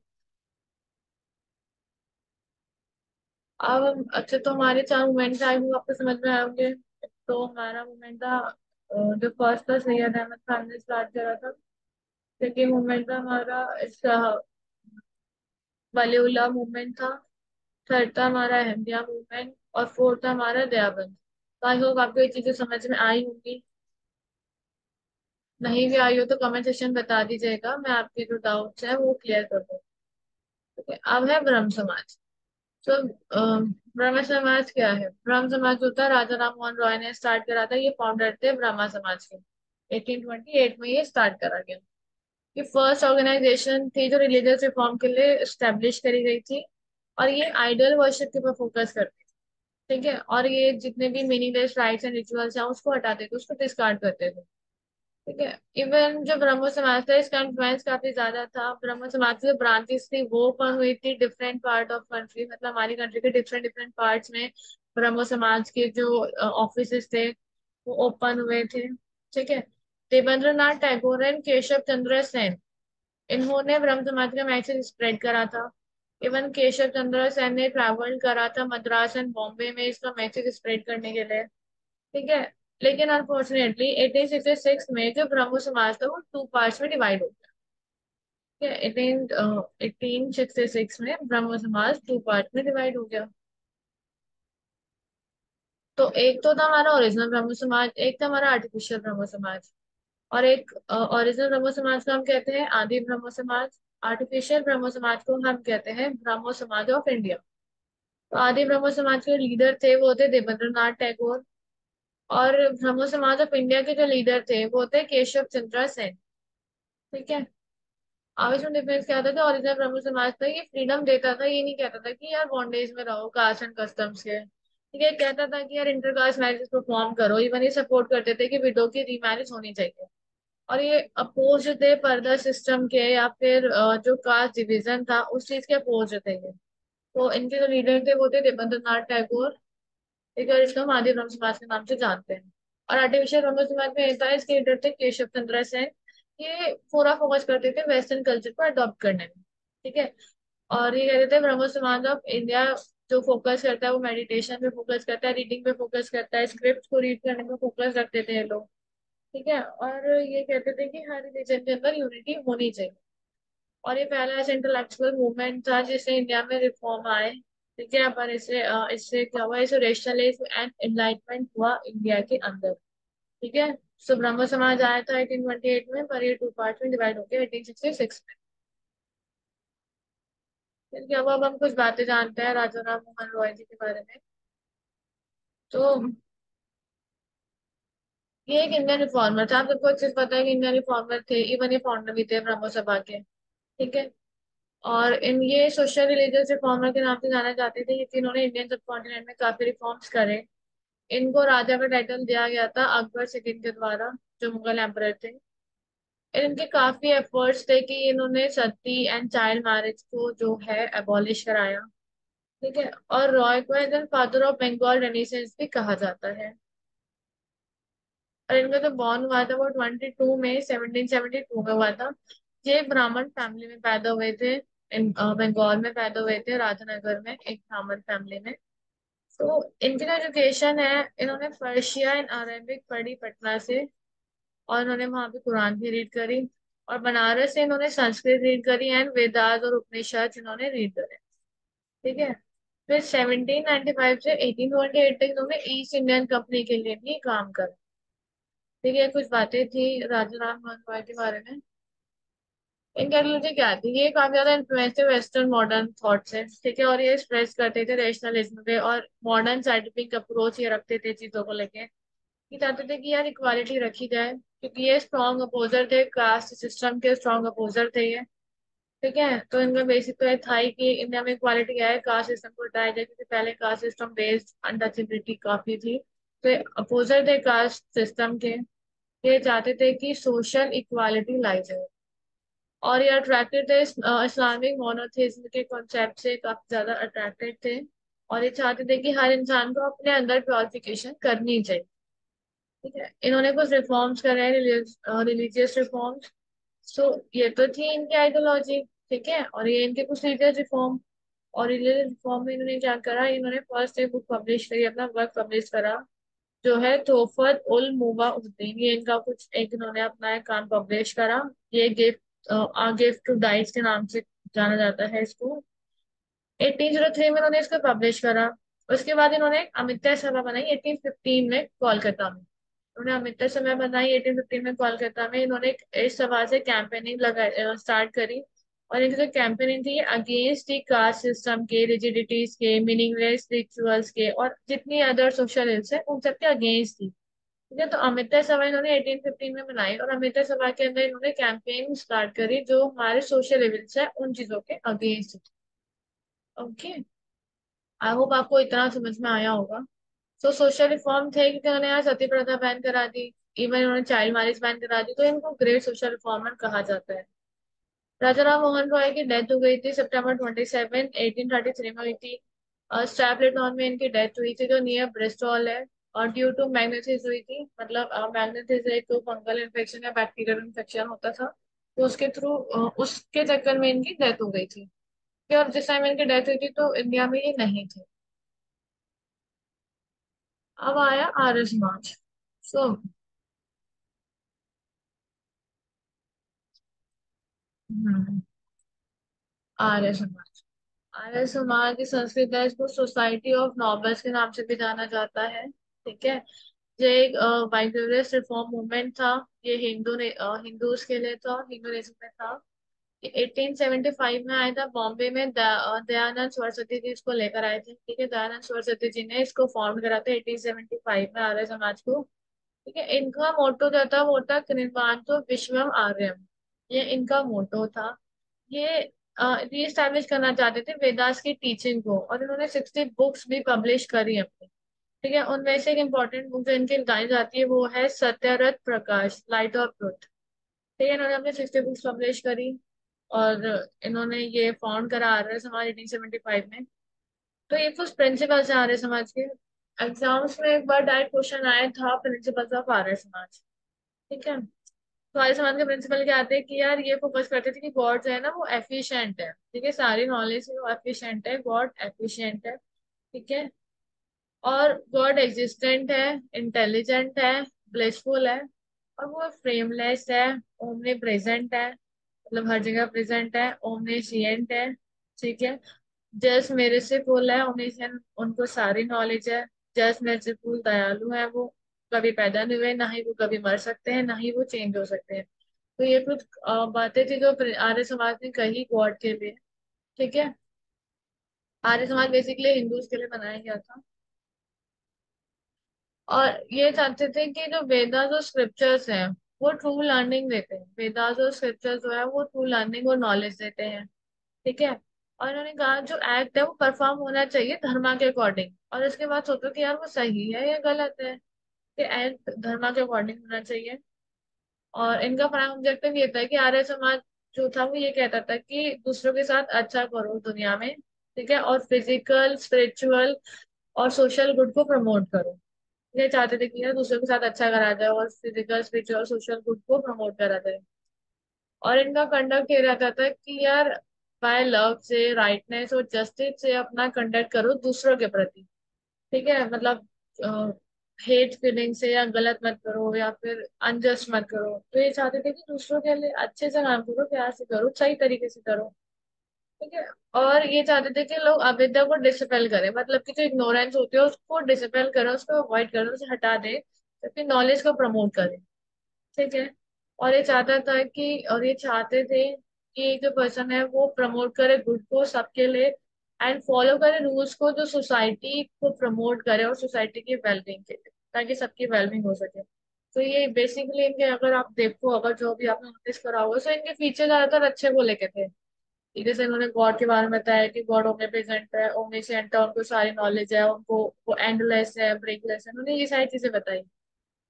अब अच्छा, तो हमारे चार मूवमेंट आई हूँ आपको समझ में आएंगे। तो हमारा मूवमेंट था जो फर्स्ट था सैयद अहमद खान ने स्टार्ट करा था। सेकेंड मूवमेंट था हमारा इसका वलीउल्लाह मूवमेंट था। थर्ड था हमारा अहमदिया मूवमेंट। और फोर्थ था हमारा दयाबंद। तो आई होप आपको ये चीजें समझ में आई होंगी। नहीं भी आई हो तो कमेंट सेक्शन बता दीजिएगा, मैं आपके जो डाउट्स है वो क्लियर कर दूँ। ठीक है। अब है ब्रह्म समाज। तो ब्रह्म समाज क्या है? ब्रह्म समाज जो था राजा राम मोहन रॉय ने स्टार्ट करा था। ये फाउंडर थे ब्रह्मा समाज के। 1828 में ये स्टार्ट करा गया। ये फर्स्ट ऑर्गेनाइजेशन थी जो रिलीजियस रिफॉर्म के लिए स्टेब्लिश करी गई थी। और ये आइडल वर्शिप के ऊपर फोकस करती थी। ठीक है। और ये जितने भी मीनिंगलेस राइट्स एंड रिचुअल्स हैं उसको हटाते थे, उसको डिस्कार्ड करते थे। ठीक है। इवन जो ब्रह्मो समाज था इसका इन्फ्लुएंस काफी ज्यादा था। ब्रह्मो समाज की जो ब्रांचेस थी वो ओपन हुई थी डिफरेंट पार्ट ऑफ कंट्री, मतलब हमारी कंट्री के डिफरेंट डिफरेंट पार्ट्स में ब्रह्मो समाज के जो ऑफिसेस थे वो ओपन हुए थे। ठीक है। देवेंद्रनाथ टैगोर एंड केशव चंद्र सेन, इन्होंने ब्रह्म समाज का मैसेज स्प्रेड करा था। इवन केशव चंद्र सेन ने ट्रैवल करा था मद्रास एंड बॉम्बे में इसका मैसेज स्प्रेड करने के लिए। ठीक है। लेकिन अनफॉर्चुनेटली 1866 में जो ब्रह्मो समाज था वो टू पार्ट्स में डिवाइड हो गया। ठीक है। 1866 में ब्रह्मो समाज टू पार्ट में डिवाइड हो गया। तो एक तो था हमारा ओरिजिनल ब्रह्मो समाज, एक था हमारा आर्टिफिशियल ब्रह्मो समाज। और एक ओरिजिनल ब्रह्मो समाज को हम कहते हैं आदि ब्रह्मो समाज। आर्टिफिशियल ब्रह्मो समाज को हम कहते हैं ब्रह्मो समाज ऑफ इंडिया। तो आदि ब्रह्मो समाज के लीडर थे वो थे देवेंद्रनाथ टैगोर। और ब्रह्मो समाज ऑफ इंडिया के जो लीडर थे वो थे केशव चंद्र सेन। ठीक है। आवेश में डिफरेंस क्या था कि ओरिजिनल ब्रह्म समाज था ये फ्रीडम देता था, ये नहीं कहता था कि यार बॉन्डेज में रहो कास्ट एंड कस्टम्स के। ठीक है। कहता था कि यार इंटरकास्ट मैरिज परफॉर्म करो। इवन ये सपोर्ट करते थे कि विडो की रीमैरिज होनी चाहिए। और ये अपोज थे पर्दा सिस्टम के, या फिर जो कास्ट डिवीजन था उस चीज के अपोज थे ये। तो इनके जो लीडर थे वो थे देवेंद्रनाथ टैगोर। ठीक है। और इसको हम आदि ब्रह्म समाज के नाम से जानते हैं। और आर्टिफिशियल ब्रह्म समाज में एक था, इसके लीडर थे केशव चंद्र सेन। ये पूरा फोकस करते थे वेस्टर्न कल्चर को अडॉप्ट करने में। ठीक है। और ये कहते थे ब्रह्म समाज ऑफ इंडिया जो फोकस करता है वो मेडिटेशन पे फोकस करता है, रीडिंग पे फोकस करता है, स्क्रिप्ट को रीड करने पे फोकस रखते थे ये लोग। ठीक है। और ये कहते थे कि हर रिलीजन के अंदर यूनिटी होनी चाहिए। और ये पहला ऐसा इंटेलेक्चुअल मूवमेंट था जिससे इंडिया में रिफॉर्म आए। ठीक है। पर इससे क्या हुआ, इसे रेशनलिज्म एंड एनलाइटमेंट हुआ इंडिया के अंदर। ठीक है। सो ब्रह्म समाज आया था 1828 में, पर ये टू पार्ट में डिवाइड हो गया 1866 में। फिर क्या हुआ, अब हम कुछ बातें जानते हैं राजा राम मोहन रॉय जी के बारे में। तो ये एक इंडियन रिफॉर्मर था। आप सबको अच्छे से पता है कि इंडियन रिफॉर्मर थे, इवन ये फाउंडर भी थे ब्रह्मो सभा के। ठीक है। और इन ये सोशल रिलीजियस रिफॉर्मर के नाम से जाना जाते थे क्योंकि इन्होंने इंडियन सब कॉन्टिनेंट में काफी रिफॉर्म्स करे। इनको राजा का टाइटल दिया गया था अकबर सेकंड के द्वारा, जो मुगल एम्परर थे। इनके काफी एफर्ट्स थे कि इन्होंने सती एंड चाइल्ड मैरिज को जो है एबॉलिश कराया। ठीक है। और रॉय को as father of Bengal renaissance भी कहा जाता है। और इनका जो बॉर्न हुआ था वो 22 में 1772 में हुआ था। ये ब्राह्मण फैमिली में पैदा हुए थे। बंगाल में पैदा हुए थे, राजनगर में एक ब्राह्मण फैमिली में। तो इनकी जो एजुकेशन है, इन्होंने पर्शिया एंड अरेबिक पढ़ी पटना से। और इन्होंने वहां पे कुरान भी रीड करी। और बनारस से इन्होंने संस्कृत रीड करी एंड वेदास और उपनिषद इन्होंने रीड करे। ठीक है। फिर 1795 से 1828 तक इन्होंने ईस्ट इंडियन कंपनी के लिए भी काम करा। ठीक है, कुछ बातें थी राजा राम मोहन रॉय के बारे में। इनका आइडियोलॉजी क्या थी, ये काफी ज्यादा इन्फ्लुएंस थे वेस्टर्न मॉडर्न थॉट से, ठीक है, और ये स्प्रेस करते थे रेशनलिज्म पे, और मॉडर्न साइंटिफिक अप्रोच ये रखते थे चीजों को लेके। ये चाहते थे कि यार इक्वालिटी रखी जाए, क्योंकि ये स्ट्रॉन्ग अपोजर थे, कास्ट सिस्टम के स्ट्रॉन्ग अपोजर थे ये। ठीक है, तो इनका बेसिक तो ये था ही कि इंडिया में इक्वालिटी आए, कास्ट सिस्टम को हटाया जाए, क्योंकि पहले कास्ट सिस्टम बेस्ड अनटचेबिलिटी काफी थी। तो अपोजर थे कास्ट सिस्टम के। ये चाहते थे कि सोशल इक्वालिटी लाई जाए, और ये अट्रैक्टेड थे इस्लामिक मोनोथेइज्म के कॉन्सेप्ट से, काफी ज्यादा अट्रैक्टेड थे। और ये चाहते थे कि हर इंसान को अपने अंदर प्योरिफिकेशन करनी चाहिए। ठीक है, इन्होंने कुछ रिफॉर्म्स करे, रिलीजियस रिफॉर्म्स। सो ये तो थी इनकी आइडियोलॉजी। ठीक है, और ये इनके कुछ रिलीजियस रिफॉर्म। और रिलीजियस रिफॉर्म में इन्होंने क्या करा, इन्होंने फर्स्ट एक बुक पब्लिश करी, अपना वर्क पब्लिश करा, जो है तोहफत उल मुबाउद्दीन। ये इनका कुछ एक इन्होंने अपना एक काम पब्लिश करा। ये गिफ्ट गिफ्ट टू डाइट्स के नाम से जाना जाता है इसको। 1803 में इन्होंने इसको पब्लिश करा। उसके बाद इन्होंने एक अमित्य सभा बनाई 1815 में कोलकाता में। उन्होंने अमित्य सभा बनाई 1815 में कोलकाता में। इन्होंने इस सभा से कैंपेनिंग लगा स्टार्ट करी। और इनकी जो कैंपेनिंग थी अगेंस्ट दी कास्ट सिस्टम के, रिजिडिटीज के, मीनिंगलेस रिचुअल्स के, और जितनी अदर सोशल इल्स है उन सबके अगेंस्ट थी। ठीक है, तो अमित्य सभा इन्होंने 1815 में बनाई, और अमित्य सभा के अंदर इन्होंने कैंपेन स्टार्ट करी जो हमारे सोशल इविल्स है उन चीजों के अगेंस्ट। ओके, आई होप आपको इतना समझ में आया होगा। तो सोशल रिफॉर्म थे कि उन्होंने यहाँ सती प्रथा बैन करा दी, इवन उन्होंने चाइल्ड मैरिज बैन करा दी, तो इनको ग्रेट सोशल रिफॉर्मर कहा जाता है। राजा राम मोहन रॉय की डेथ हो गई थी September 27, 1833 में हुई थी। स्टैपलेटन में इनकी डेथ हुई थी, जो नियर ब्रिस्टॉल है। और ड्यू टू मैग्नेसिस हुई थी, मतलब मैग्नेसिस एक तो फंगल इन्फेक्शन या बैक्टीरियल इन्फेक्शन होता था, तो उसके थ्रू उसके चक्कर में इनकी डेथ हो गई थी। और जिस टाइम इनकी डेथ हुई थी तो इंडिया में ये नहीं थे। अब आया आर्य समाज। सो आर्य समाज। आर्य समाज की संस्कृत है, इसको सोसाइटी ऑफ नॉबल्स के नाम से भी जाना जाता है। ठीक है, ये एक वाइब्रेरियस रिफॉर्म मूवमेंट था। ये हिंदूज के लिए था, हिंदुइज्म में था। 1875 में आया था बॉम्बे में। दयानंद सरस्वती जी इसको लेकर आए थे। ठीक है, दयानंद सरस्वती जी ने इसको फाउंड करा था 1875 में, आर्य समाज को। ठीक है, इनका मोटो जो था वो था कृण्वांतो विश्वम आर्यम। ये इनका मोटो था। ये रीस्टैब्लिश करना चाहते थे वेदास की टीचिंग को, और इन्होंने 60 बुक्स भी पब्लिश करी अपनी। ठीक है, उनमें से एक इम्पोर्टेंट बुक जो इनकी बताई जाती है वो है सत्यरथ प्रकाश, लाइट ऑफ ट्रुथ। ठीक है, इन्होंने अपने 60 बुक्स पब्लिश करी। और इन्होंने ये फाउंड करा आर्य समाज 1875 में। तो ये कुछ प्रिंसिपल्स हैं आर्य समाज के। एग्जाम्स में एक बार डायरेक्ट क्वेश्चन आया था प्रिंसिपल्स ऑफ आर्य समाज। ठीक है, तो आर्य समाज के प्रिंसिपल क्या आते हैं कि यार ये फोकस करते थे कि गॉड जो है ना वो एफिशिएंट है। ठीक है, सारी नॉलेज वो एफिशिएंट है, गॉड एफिशिएंट है। ठीक है, और गॉड एग्जिस्टेंट है, इंटेलिजेंट है, ब्लिसफुल है, और वो फ्रेमलेस है, ओमनी प्रेजेंट है, मतलब हर जगह प्रेजेंट है, ओमनीशिएंट है। ठीक है, जस्ट मेरे से फुल है, ओमनीशिएंट, उनको सारी नॉलेज है। जस्ट मेरे से फुल दयालु है वो, कभी पैदा नहीं हुए, ना ही वो कभी मर सकते हैं, ना ही वो चेंज हो सकते हैं। तो ये कुछ बातें थी जो आर्य समाज ने कही गॉड के लिए। ठीक है, आर्य समाज बेसिकली हिंदूज के लिए बनाया गया था। और ये चाहते थे कि जो वेदास और स्क्रिप्चर्स हैं वो ट्रू लर्निंग देते हैं। वेदास और स्क्रिप्चर्स जो है वो ट्रू लर्निंग और नॉलेज देते हैं। ठीक है, और उन्होंने कहा जो एक्ट है वो परफॉर्म होना चाहिए धर्मा के अकॉर्डिंग, और इसके बाद सोचो कि यार वो सही है या गलत है। कि एक्ट धर्मा के अकॉर्डिंग होना चाहिए। और इनका प्राइम ऑब्जेक्टिव ये था कि आर्य समाज जो था वो ये कहता था कि दूसरों के साथ अच्छा करो दुनिया में। ठीक है, और फिजिकल स्पिरिचुअल और सोशल गुड को प्रमोट करो। ये चाहते थे कि यार दूसरों के साथ अच्छा करा जाए, और फिजिकल स्पिरिचुअल सोशल गुड को प्रमोट करा जाए। और इनका कंडक्ट ये रहता था कि यार बाय लव से, राइटनेस और जस्टिस से अपना कंडक्ट करो दूसरों के प्रति। ठीक है, मतलब हेट फीलिंग से या गलत मत करो, या फिर अनजस्ट मत करो। तो ये चाहते थे कि दूसरों के लिए अच्छे से काम करो, प्यार से करो, सही तरीके से करो। ठीक है, और ये चाहते थे कि लोग अविद्या को डिसपेल करें, मतलब कि जो इग्नोरेंस होती है उसको डिसपेल करें, उसको अवॉइड करें, उसे हटा दें, जबकि नॉलेज को प्रमोट करें। ठीक है। और ये चाहता था कि, और ये चाहते थे कि एक जो पर्सन है वो प्रमोट करे गुड को सबके लिए, एंड फॉलो करे रूल्स को जो सोसाइटी को प्रमोट करे और सोसाइटी की वेलबींग के लिए, ताकि सबकी वेलबींग हो सके। तो ये बेसिकली इनके, अगर आप देखो, अगर जो भी आपने नोटिस करा होगा, तो इनके फीचर ज्यादातर अच्छे को लेके थे। जैसे उन्होंने गॉड के बारे में बताया कि गॉड ओमनी प्रेजेंट है, ओमनीसेंट है, उनको सारी नॉलेज है, उनको वो एंडलेस है, ब्रेकलेस है, उन्होंने ये सारी चीजें बताई।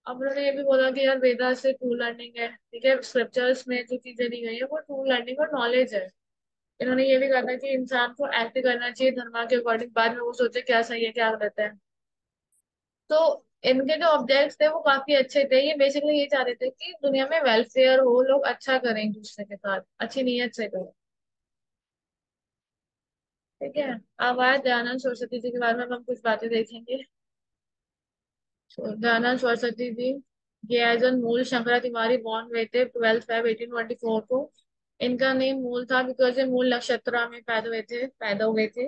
अब उन्होंने ये भी बोला कि यार वेदा से ट्रू लर्निंग है, ठीक है, स्क्रिप्चर्स में जो चीजें दी गई है वो ट्रू लर्निंग और नॉलेज है। इन्होंने ये भी कहा था कि इंसान को एक्ट करना चाहिए धर्म के अकॉर्डिंग, बाद में वो सोचे क्या सही है क्या गलत है। तो इनके जो ऑब्जेक्ट्स थे वो काफी अच्छे थे। ये बेसिकली ये चाह रहे थे कि दुनिया में वेलफेयर हो, लोग अच्छा करें एक दूसरे के साथ, अच्छी नीयत से करें। ठीक है। अब आया दयानंद सरस्वती जी के बारे में, अब हम कुछ बातें देखेंगे। दयानंद सरस्वती जी, ये एज एन मूल शंकरा तिवारी बॉर्न हुए थे 12 फेब 1824 को। इनका नेम मूल था बिकॉज ये मूल नक्षत्र में पैदा हुए थे।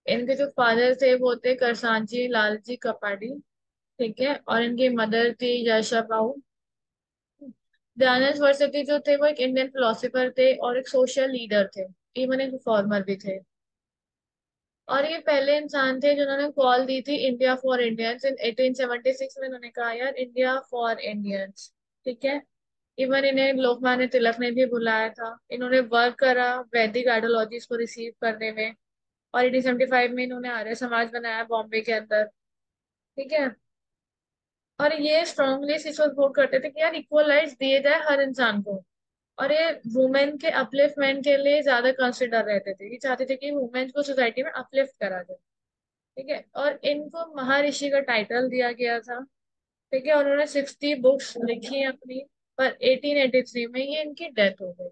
इनके जो फादर थे वो थे करसांजी लालजी कपाडी। ठीक है। और इनकी मदर थी यशा बाऊ। दयानंद सरस्वती जो थे वो एक इंडियन फिलोसोफर थे और एक सोशल लीडर थे, इवन एक रिफॉर्मर भी थे। और ये पहले इंसान थे जिन्होंने कॉल दी थी इंडिया फॉर इंडियंस इन 1876 में। उन्होंने कहा यार इंडिया फॉर इंडियंस। ठीक है। इवन इन्हें लोकमान्य तिलक ने भी बुलाया था। इन्होंने वर्क करा वैदिक आइडियोलॉजीज को रिसीव करने में। और 1875 में इन्होंने आर्य समाज बनाया बॉम्बे के अंदर। ठीक है। और ये स्ट्रांगली इस चीज को सपोर्ट करते थे कि यार इक्वल राइट्स दिए जाए हर इंसान को। और ये वुमेन के अपलिफ्टमेंट के लिए ज्यादा कंसिडर रहते थे, ये चाहते थे कि वुमेन को सोसाइटी में अपलिफ्ट करा जाए। ठीक है। और इनको महर्षि का टाइटल दिया गया था। ठीक है। और उन्होंने 60 बुक्स लिखी अपनी। पर 1883 में ये इनकी डेथ हो गई।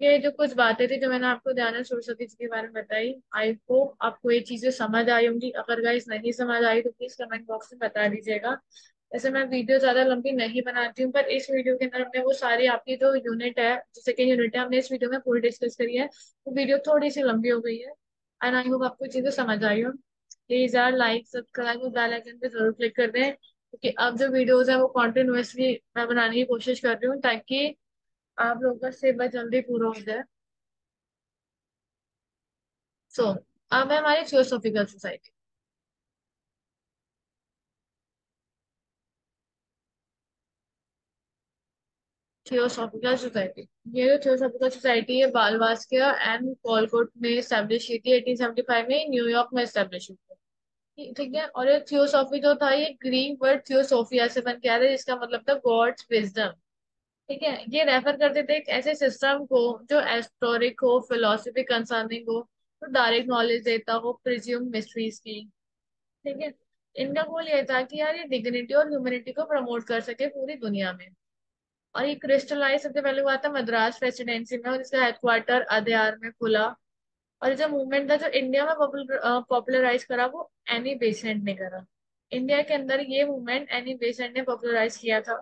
ये जो कुछ बातें थी जो मैंने आपको दयानंद सरस्वती जी के बारे में बताई, आई होप आपको ये चीजें समझ आई होंगी। अगर गाइस नहीं समझ आई तो प्लीज कमेंट बॉक्स में बता दीजिएगा। वैसे मैं वीडियो ज्यादा लंबी नहीं बनाती हूँ, पर इस वीडियो के अंदर हमने वो सारी आपकी जो यूनिट है, जो सेकेंड यूनिट है, हमने इस वीडियो में पूरी डिस्कस करी है। तो वीडियो थोड़ी सी लंबी हो गई है। एंड आई होप आपको चीजें समझ आई हो। प्लीज यार लाइक सब्सक्राइब और बेल आइकन पे जरूर क्लिक कर दें, क्योंकि अब जो वीडियोस है वो कॉन्टिन्यूअसली मैं बनाने की कोशिश कर रही हूँ, ताकि आप लोगों का सिलेबस जल्दी पूरा हो जाए। सो अब है हमारी थियोसॉफिकल सोसाइटी। थियोसॉफिकल सोसाइटी, ये जो थियोसॉफिकल सोसाइटी है बालवास्किय एंड कॉलकोट ने स्टैब्लिश की थी 1875 में, न्यूयॉर्क में स्टैब्लिश हुई थी। ठीक है। और ये थियोसॉफी जो था ये ग्रीक वर्ड थियोसोफिया से बन के आया था, जिसका मतलब था गॉड्स विजडम। ठीक है। ये रेफर करते थे एक ऐसे सिस्टम को जो एस्टोरिक हो, फिलोसफी कंसर्निंग हो, तो डायरेक्ट नॉलेज देता हो प्रिज्यूम मिस्ट्रीज की। ठीक है। इनका गोल ये था कि यार ये डिग्निटी और ह्यूमैनिटी को प्रमोट कर सके पूरी दुनिया में। और ये क्रिस्टलाइज सबसे पहले हुआ था मद्रास प्रेसिडेंसी में, और इसका हेडक्वार्टर अदयार में खुला। और ये जो मूवमेंट था जो इंडिया में पॉपुलराइज करा वो एनी बेसेंट ने करा। इंडिया के अंदर ये मूवमेंट एनी बेसेंट ने पॉपुलराइज किया था।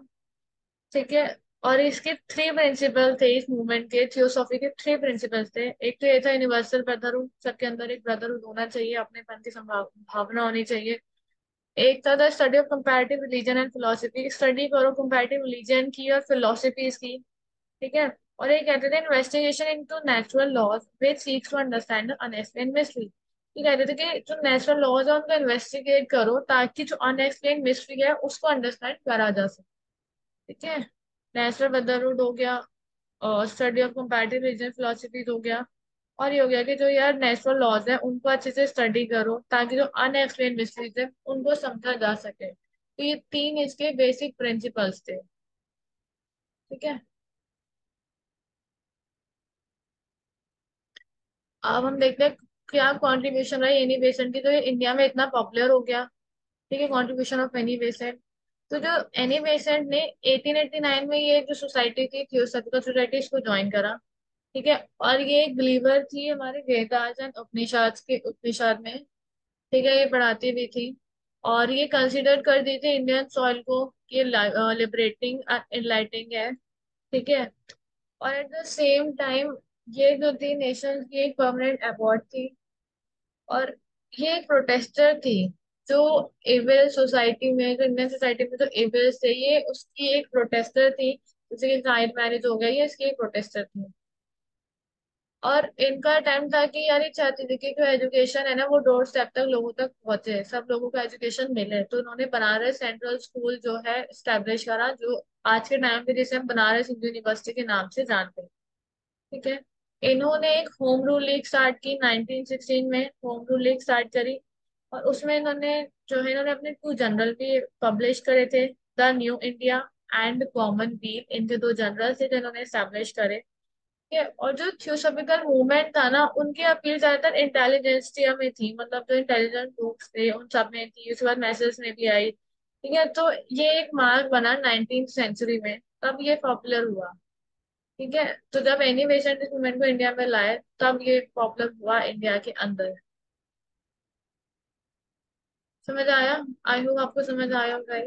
ठीक है। और इसके थ्री प्रिंसिपल थे, इस मूवमेंट के थियोसॉफी के थ्री प्रिंसिपल्स थे। एक तो ये था यूनिवर्सल ब्रदरहुड, सबके अंदर एक ब्रदरहुड होना चाहिए, अपनेपन की भावना होनी चाहिए। एक था the study of comparative religion and philosophy, study करो कंपैरेटिव रिलीजन की और फिलोसफीज की। ठीक है। और ये कहते थे investigation into natural laws which seeks to understand unexplained mystery. ये कहते थे कि जो नेचुरल लॉज है उनको इन्वेस्टिगेट करो ताकि जो अनएक्सप्लेन्ड मिस्ट्री है उसको अंडरस्टैंड करा जा सके। ठीक है। नेचुरल ब्रदरहुड हो गया, और study of comparative religion philosophies हो गया। और ये हो गया कि जो यार नेचुरल लॉज है उनको अच्छे से स्टडी करो ताकि जो अनएक्सप्लेन मिस्ट्रीज है उनको समझा जा सके। तो ये तीन इसके बेसिक प्रिंसिपल्स थे। ठीक है। अब हम देखते हैं क्या कंट्रीब्यूशन रहा एनी बेसेंट की, तो ये इंडिया में इतना पॉपुलर हो गया। ठीक है। कंट्रीब्यूशन ऑफ एनी बेसेंट, तो जो एनी बेसेंट ने 1889 में ये जो सोसाइटी थी थियोसॉफिकल सोसाइटी, इसको ज्वाइन करा। ठीक है। और ये एक बिलीवर थी हमारे वेदास एंड उपनिषद में। ठीक है। ये पढ़ाती भी थी। और ये कंसिडर कर दी थी इंडियन सॉइल को कि लिबरेटिंग एनलाइटिंग है। ठीक है। और एट द सेम टाइम ये जो थी नेशन की एक परमानेंट अवार्ड थी। और ये एक प्रोटेस्टर थी जो एबल सोसाइटी में, जो इंडियन सोसाइटी में जो एबल्स थे, ये उसकी एक प्रोटेस्टर थी। जैसे कि चाइल्ड मैरिज हो गया, ये इसकी एक प्रोटेस्टर थी। और इनका अटेम्प्ट था कि यार ये चाहती थी कि जो एजुकेशन है ना वो डोर स्टेप तक लोगों तक पहुंचे, सब लोगों को एजुकेशन मिले। तो उन्होंने बनारस सेंट्रल स्कूल जो है स्टैब्लिश करा, जो आज के टाइम पे जिसे हम बनारस हिंदू यूनिवर्सिटी के नाम से जानते हैं। ठीक है। इन्होंने एक होम रूल लीग स्टार्ट की 1916 में, होम रूल लीग स्टार्ट करी। और उसमें इन्होंने जो है, इन्होंने अपने 2 जर्नल भी पब्लिश करे थे, the new India and common weal. इनके 2 जर्नल थे जो इन्होंने स्टैब्लिश करे। और जो थियोसॉफिकल मूवमेंट था ना, उनकी अपील ज्यादातर इंटेलिजेंसिया में थी, मतलब जो इंटेलिजेंट लोग थे उन सब में थी। उसके बाद मैसेज में भी आई। ठीक है। तो ये एक मार्क बना 19th सेंचुरी में, तब ये पॉपुलर हुआ। ठीक है। तो जब एनिमेशन इस मूवमेंट को इंडिया में लाए, तब ये पॉपुलर हुआ इंडिया के अंदर। समझ आया? आई होप आपको समझ आया होगा।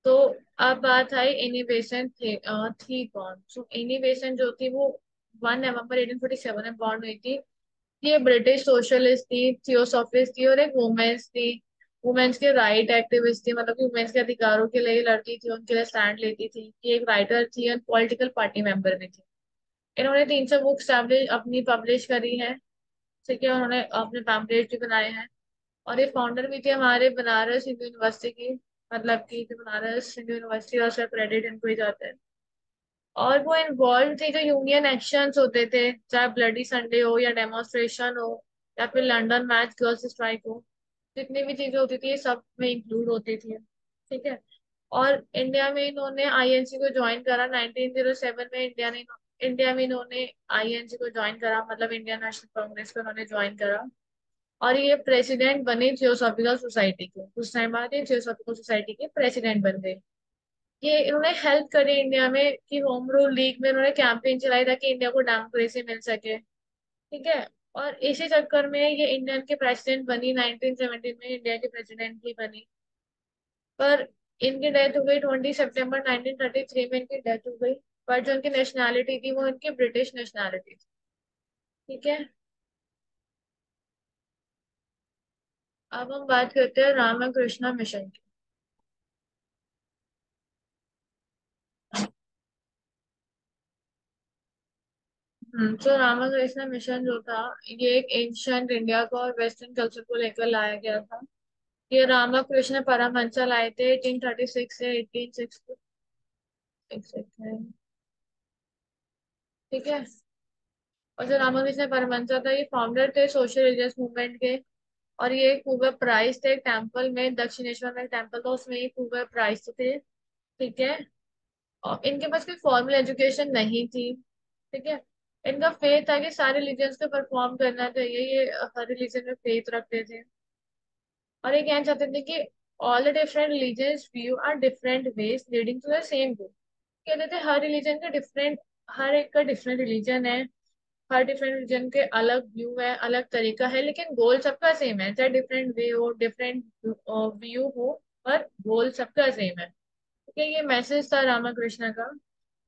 तो अब बात आई इनिवेशन थे, थी कौन। सो इनिवेशन जो थी वो 1 नवंबर 1847 में बॉर्न हुई थी। ये ब्रिटिश सोशलिस्ट थी, थियोसॉफिस्ट थी, और एक वुमेन्स थी। वुमेन्स के राइट एक्टिविस्ट थी, मतलब कि वुमेन्स के अधिकारों के लिए लड़ती थी, उनके लिए स्टैंड लेती थी। ये एक राइटर थी और पॉलिटिकल पार्टी मेंबर भी थी। इन्होंने 300 बुक्स अपनी पब्लिश करी है। ठीक है। उन्होंने अपने पैम्पलेट भी बनाए हैं। और ये फाउंडर भी थे हमारे बनारस हिंदू यूनिवर्सिटी की, मतलब कि जो बनारस हिंदू यूनिवर्सिटी और उसका क्रेडिट इनको ही जाता है। और वो इन्वॉल्व थे जो यूनियन एक्शंस होते थे, चाहे ब्लडी संडे हो या डेमोन्स्ट्रेशन हो या फिर लंदन मैच गर्ल्स स्ट्राइक हो। जितनी भी चीजें होती थी ये सब में इंक्लूड होती थी। ठीक है। और इंडिया में इन्होंने आईएनसी को ज्वाइन करा 1907 में। इंडिया में इन्होंने आईएनसी को ज्वाइन करा, मतलब इंडियन नेशनल कांग्रेस को इन्होंने ज्वाइन करा। और ये प्रेसिडेंट बने थियोसॉफिकल सोसाइटी के, कुछ टाइम बाद ये थियोसॉफिकल सोसाइटी के प्रेसिडेंट बन गए। ये इन्होंने हेल्प करी इंडिया में कि होम रूल लीग में इन्होंने कैंपेन चलाई ताकि इंडिया को डेमोक्रेसी मिल सके। ठीक है। और इसी चक्कर में ये इंडियन के प्रेसिडेंट बनी, 1970 में इंडिया के प्रेसिडेंट भी बनी। पर इनकी डेथ हो गई 20 सितंबर 1933 में, इनकी डेथ हो गई। पर जो इनकी नेशनैलिटी थी वो इनकी ब्रिटिश नेशनैलिटी थी। ठीक है। अब हम बात करते हैं रामकृष्ण मिशन की। तो रामकृष्ण मिशन जो था, ये एक एंशंट इंडिया को और वेस्टर्न कल्चर को लेकर लाया गया था। ये रामकृष्ण परमहंस लाए थे 1836 से 1860। एक सेकंड। ठीक है। और जो रामकृष्ण परमहंस था, ये फाउंडर थे सोशल रिलीजियस मूवमेंट के। और ये पूरे प्राइस थे एक टेम्पल में, दक्षिणेश्वर में एक टेम्पल था, उसमें ये पूरे प्राइस थे। ठीक है। और इनके पास कोई फॉर्मल एजुकेशन नहीं थी। ठीक है। इनका फेथ था कि सारे रिलीजन्स को परफॉर्म करना चाहिए, ये हर रिलीजन में फेथ रखते थे। और ये कहना चाहते थे कि all the different religious view are different ways leading to the same goal. कहते थे हर रिलीजन का डिफरेंट, हर एक का डिफरेंट रिलीजन है, हर डिफरेंट रिलीजन के अलग व्यू है, अलग तरीका है, लेकिन गोल सबका सेम है। चाहे डिफरेंट वे हो, डिफरेंट व्यू हो, पर गोल सबका सेम है। ठीक है। ये मैसेज था रामाकृष्ण का।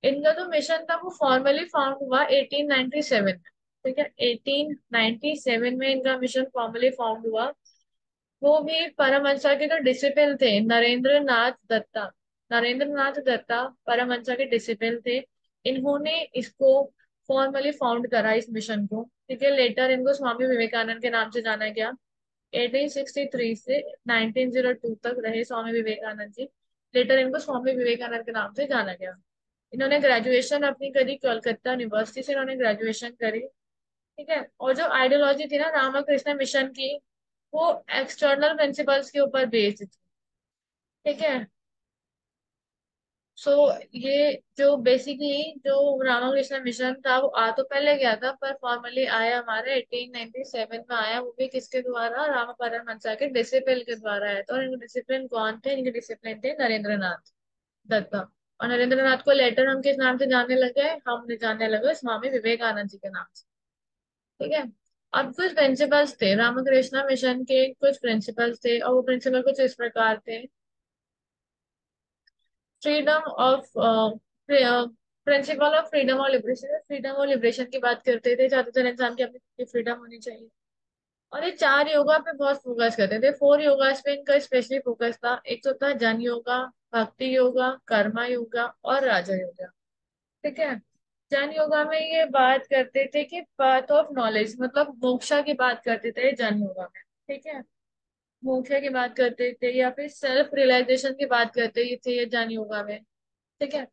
इनका जो मिशन था वो फॉर्मली फाउंड हुआ 1897 में। ठीक है। 1897 में इनका मिशन फॉर्मली फाउंड हुआ। वो भी परमहंसा के जो डिसिपल थे, नरेंद्र नाथ दत्ता। नरेंद्र नाथ दत्ता परमहंसा के डिसिपल थे। इन्होंने इसको फॉर्मली फाउंड करा, इस मिशन को। ठीक है। लेटर इनको स्वामी विवेकानंद के नाम से जाना गया। 1863 से 1902 तक रहे स्वामी विवेकानंद जी। लेटर इनको स्वामी विवेकानंद के नाम से जाना गया। इन्होंने ग्रेजुएशन अपनी करी कोलकाता यूनिवर्सिटी से, इन्होंने ग्रेजुएशन करी। ठीक है। और जो आइडियोलॉजी थी ना रामकृष्ण मिशन की, वो एक्सटर्नल प्रिंसिपल्स के ऊपर बेस्ड थी। ठीक है। सो ये जो बेसिकली जो रामकृष्ण मिशन था वो आ तो पहले गया था, पर फॉर्मली आया हमारे 1897 में आया, वो भी किसके द्वारा, राम परमहंस के डिसिपल के द्वारा आया था। और इनके डिसिप्लिन कौन थे? इनके डिसिप्लिन थे नरेंद्र नाथ दत्ता। और नरेंद्र नाथ को लेटर हम किस नाम से जानने लगे? हम जानने लगे स्वामी विवेकानंद जी के नाम से। ठीक है। अब कुछ प्रिंसिपल्स थे रामकृष्ण मिशन के, कुछ प्रिंसिपल्स थे, और वो प्रिंसिपल कुछ इस प्रकार थे। Freedom of principle of freedom और लिबरेशन। फ्रीडम और लिबरेशन की बात करते थे, चाहते थे इंसान की अपनी फ्रीडम होनी चाहिए। और ये चार योगा पे बहुत फोकस करते थे। फोर योगास पे इनका स्पेशली फोकस था। एक तो था जन योगा, भक्ति योगा, कर्मा योगा और राजा योगा। ठीक है। जन योगा में ये बात करते थे कि पाथ ऑफ नॉलेज, मतलब मोक्षा की बात करते थे जन योगा में। ठीक है। मोक्षा की बात करते थे या फिर सेल्फ रियलाइजेशन की बात करते थे ये जन योगा में। ठीक है।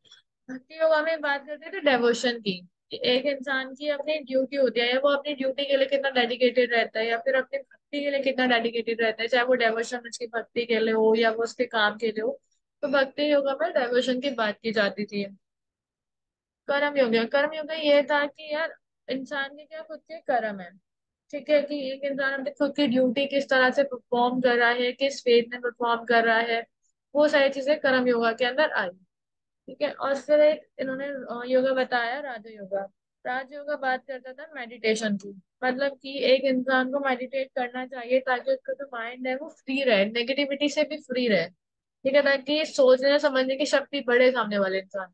भक्ति योगा में बात करते थे डेवोशन की, कि एक इंसान की अपनी ड्यूटी होती है, या वो अपनी ड्यूटी के लिए कितना डेडिकेटेड रहता है, या फिर अपनी भक्ति के लिए कितना डेडिकेटेड रहता है, चाहे वो डेवोशन उसकी भक्ति के लिए हो या वो उसके काम के लिए हो। तो भक्ति योगा में डेवोशन की बात की जाती थी। कर्म योगा, कर्म योगा ये था कि यार इंसान के क्या खुद के कर्म है। ठीक है, कि एक इंसान अपनी खुद की ड्यूटी किस तरह से परफॉर्म कर रहा है, किस फेज में परफॉर्म कर रहा है, वो सारी चीजें कर्म योगा के अंदर आई। ठीक है। और फिर एक इन्होंने योगा बताया राजा योगा। राज योगा बात करता था मेडिटेशन की, मतलब कि एक इंसान को मेडिटेट करना चाहिए ताकि उसका जो माइंड है वो फ्री रहे, नेगेटिविटी से भी फ्री रहे। ठीक है, ताकि सोचने समझने की शक्ति बढ़े सामने वाले इंसान।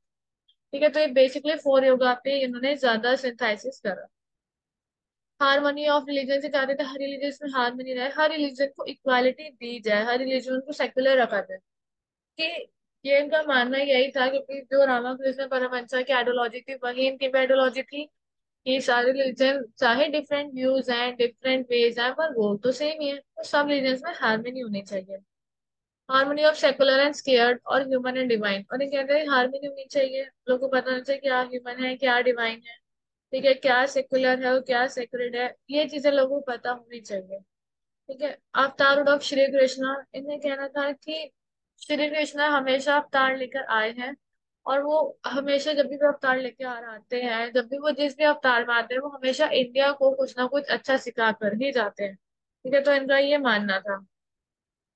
ठीक है। तो ये बेसिकली फोर योगा पे इन्होंने ज्यादा सिंथेसिस करा। हारमोनी ऑफ रिलीजन से चाहते थे हर रिलीजन में हारमोनी रहे, हर रिलीजन को इक्वालिटी दी जाए, हर रिलीजन को सेक्युलर रखा जाए। कि ये इनका मानना यही था, क्योंकि जो रामाकृष्ण परमहंस की आइडियोलॉजी थी वही इनकी भी आइडियोलॉजी थी, कि सारे रिलीजन चाहे डिफरेंट व्यूज हैं, डिफरेंट वेज हैं, पर वो तो सेम ही है, तो सब रिलीजन में हारमोनी होनी चाहिए। Harmony of secular and scared और ह्यूमन एंड डिवाइन, और ये कहते हैं हारमोनी होनी चाहिए, लोगों को पता होना चाहिए क्या ह्यूमन है क्या डिवाइन है। ठीक है, क्या सेकुलर है और क्या सेक्रेड है, ये चीजें लोगों को पता होनी चाहिए। ठीक है। अवतार ऑफ श्री कृष्णा, इन्हें कहना था कि श्री कृष्णा हमेशा अवतार लेकर आए हैं, और वो हमेशा जब भी वो अवतार लेकर आ रहे आते हैं, जब भी वो जिस भी अवतार में आते हैं, वो हमेशा इंडिया को कुछ ना कुछ अच्छा सिखा कर ही जाते हैं। ठीक है, तो इनका ये मानना था।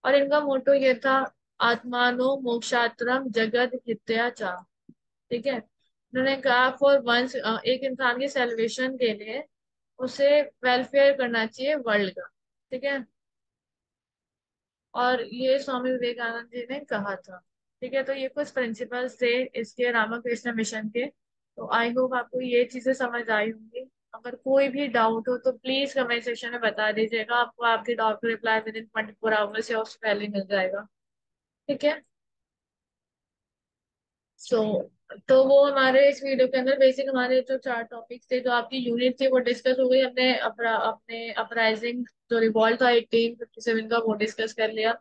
और इनका मोटो ये था, आत्मानो मोक्षात्रम जगत हित्या चा। ठीक है। उन्होंने कहा फॉर वंस, एक इंसान की सेलिब्रेशन के लिए उसे वेलफेयर करना चाहिए वर्ल्ड का। ठीक है। और ये स्वामी विवेकानंद जी ने कहा था। ठीक है, तो ये कुछ प्रिंसिपल्स थे इसके रामकृष्ण मिशन के। तो आई होप आपको ये चीजें समझ आई होंगी। अगर कोई भी डाउट हो तो प्लीज कमेंट सेक्शन में बता दीजिएगा, आपको आपके डाउट का रिप्लाई विद इन 24 आवर्स या उससे पहले मिल जाएगा। ठीक है। सो तो वो हमारे इस वीडियो के अंदर बेसिक हमारे जो चार टॉपिक्स थे, जो आपकी यूनिट थी, वो डिस्कस हो गई। हमने अपने अपराइजिंग जो रिवॉल्ट था 1857 का, वो डिस्कस कर लिया।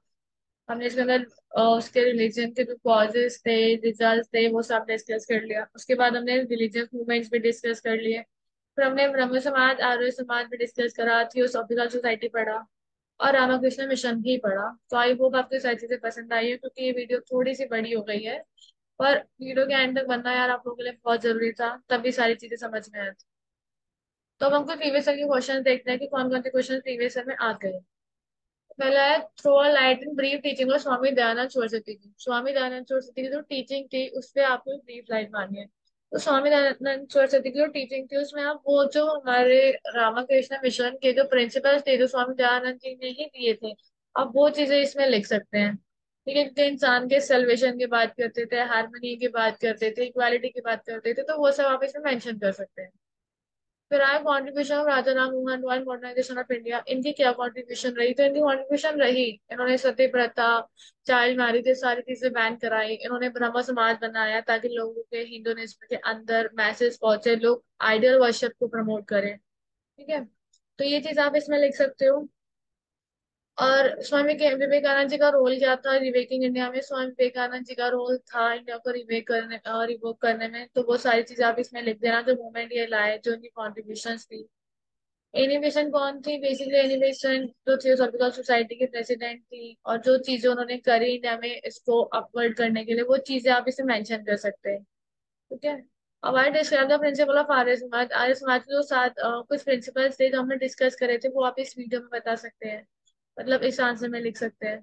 हमने इसके अंदर उसके रिलीजन के जो कॉजेस थे, रिजल्ट थे, वो सब डिस्कस कर लिया। उसके बाद हमने रिलीजियस मूवमेंट्स भी डिस्कस कर लिए। फिर हमने ब्रह्म समाज, आर्य समाज भी डिस्कस करा, थियोसॉफिकल सोसाइटी पढ़ा, और रामाकृष्ण मिशन भी पढ़ा। तो आई होप आपको ये सारी चीजें पसंद आई है, क्योंकि ये वीडियो थोड़ी सी बड़ी हो गई है, पर वीडियो के एंड तक बनना यार आप लोगों के लिए बहुत जरूरी था, तभी सारी चीजें समझ में आती। तो अब हमको प्रीवियस ईयर के क्वेश्चन देखते हैं कि कौन कौन से क्वेश्चन प्रीवियस ईयर में आ गए। पहला है, throw a light in brief teaching of Swami Dayanand Saraswati की। स्वामी दयानंद सरस्वती की जो टीचिंग थी उस पे आपको ब्रीफ लाइट मारनी है। तो स्वामी दयानंद सरस्वती की जो टीचिंग थी उसमें आप वो जो हमारे रामाकृष्ण मिशन के जो प्रिंसिपल्स थे जो स्वामी दयानंद जी ने ही दिए थे, आप वो चीजें इसमें लिख सकते हैं। ठीक है, क्योंकि इंसान के सेल्वेशन की बात करते थे, हार्मनी की बात करते थे, इक्वालिटी की बात करते थे, तो वो सब आप इसमें मेंशन कर सकते हैं। फिर आया contribution of Raja Ram Mohan Roy modernisation of India. इनकी क्या कॉन्ट्रीब्यूशन रही? तो इनकी कॉन्ट्रीब्यूशन रही, इन्होंने सती प्रथा, चाइल्ड मैरिज, ये सारी चीजें बैन कराई। इन्होंने ब्रह्म समाज बनाया ताकि लोगों के हिंदुइज्म के अंदर मैसेज पहुंचे, लोग आइडियल वर्शिप को प्रमोट करें। ठीक है, तो ये चीज आप इसमें लिख सकते हो। और स्वामी के विवेकानंद जी का रोल क्या था रिवेकिंग इंडिया में? स्वामी विवेकानंद जी का रोल था इंडिया को रिवेक करने और रिवोक करने में, तो वो सारी चीजें आप इसमें लिख देना, जो मूवमेंट ये लाए, जो इनकी कॉन्ट्रीब्यूशन थी। एनिमेशन कौन थी? बेसिकली एनिमेशन जो थियोसॉफिकल सोसाइटी की प्रेसिडेंट थी, और जो चीजें उन्होंने करी इंडिया में इसको अपवर्ड करने के लिए, वो चीजें आप इसे मेंशन कर सकते हैं। ठीक है। अब I describe the principle of Arya Samaj. Arya समाज के जो सात कुछ प्रिंसिपल्स थे जो हमने डिस्कस करे थे, वो आप इस वीडियो में बता सकते हैं, मतलब इस आंसर में लिख सकते हैं।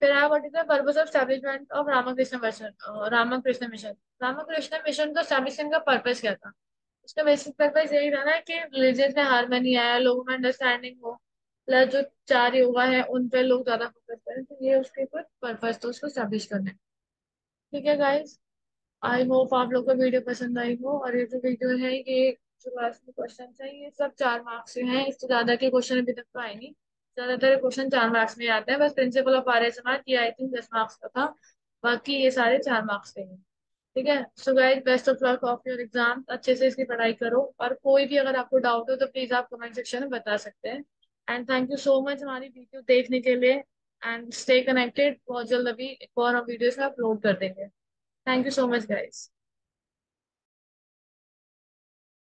फिर आया what is the purpose of establishment of Ramakrishna Mission. Ramakrishna Mission, Ramakrishna Mission को स्टैब्लिशमेंट का पर्पस क्या था? उसका बेसिक पर्पस यही था ना कि रिलीजियस में हार्मनी आया, लोगों में अंडरस्टैंडिंग हो, प्लस जो चार योगा है उन पे लोग ज्यादा फोकस करें, तो ये उसके कुछ पर्पस तो उसको स्टैब्लिश करने। ठीक है गाइस, आई होप आप लोग को वीडियो पसंद आई हो, और ये जो वीडियो है ये जो लास्ट में क्वेश्चन है ये सब 4 मार्क्स के हैं, इससे ज्यादा के क्वेश्चन अभी तक तो आए नहीं। ज्यादातर क्वेश्चन 4 मार्क्स में ही आते हैं, बस प्रिंसिपल ऑफ आर्य समाज ये आई थिंक 10 मार्क्स का था। बाकी ये सारे 4 मार्क्स के हैं। ठीक है, so guys best of luck of your exam, अच्छे से इसकी पढ़ाई करो, और कोई भी अगर आपको डाउट हो तो प्लीज आप कमेंट सेक्शन में बता सकते हैं। And thank you so much हमारी वीडियो देखने के लिए। एंड स्टे कनेक्टेड, बहुत जल्द अभी एक और हम वीडियोस में अपलोड कर देंगे। Thank you so much guys.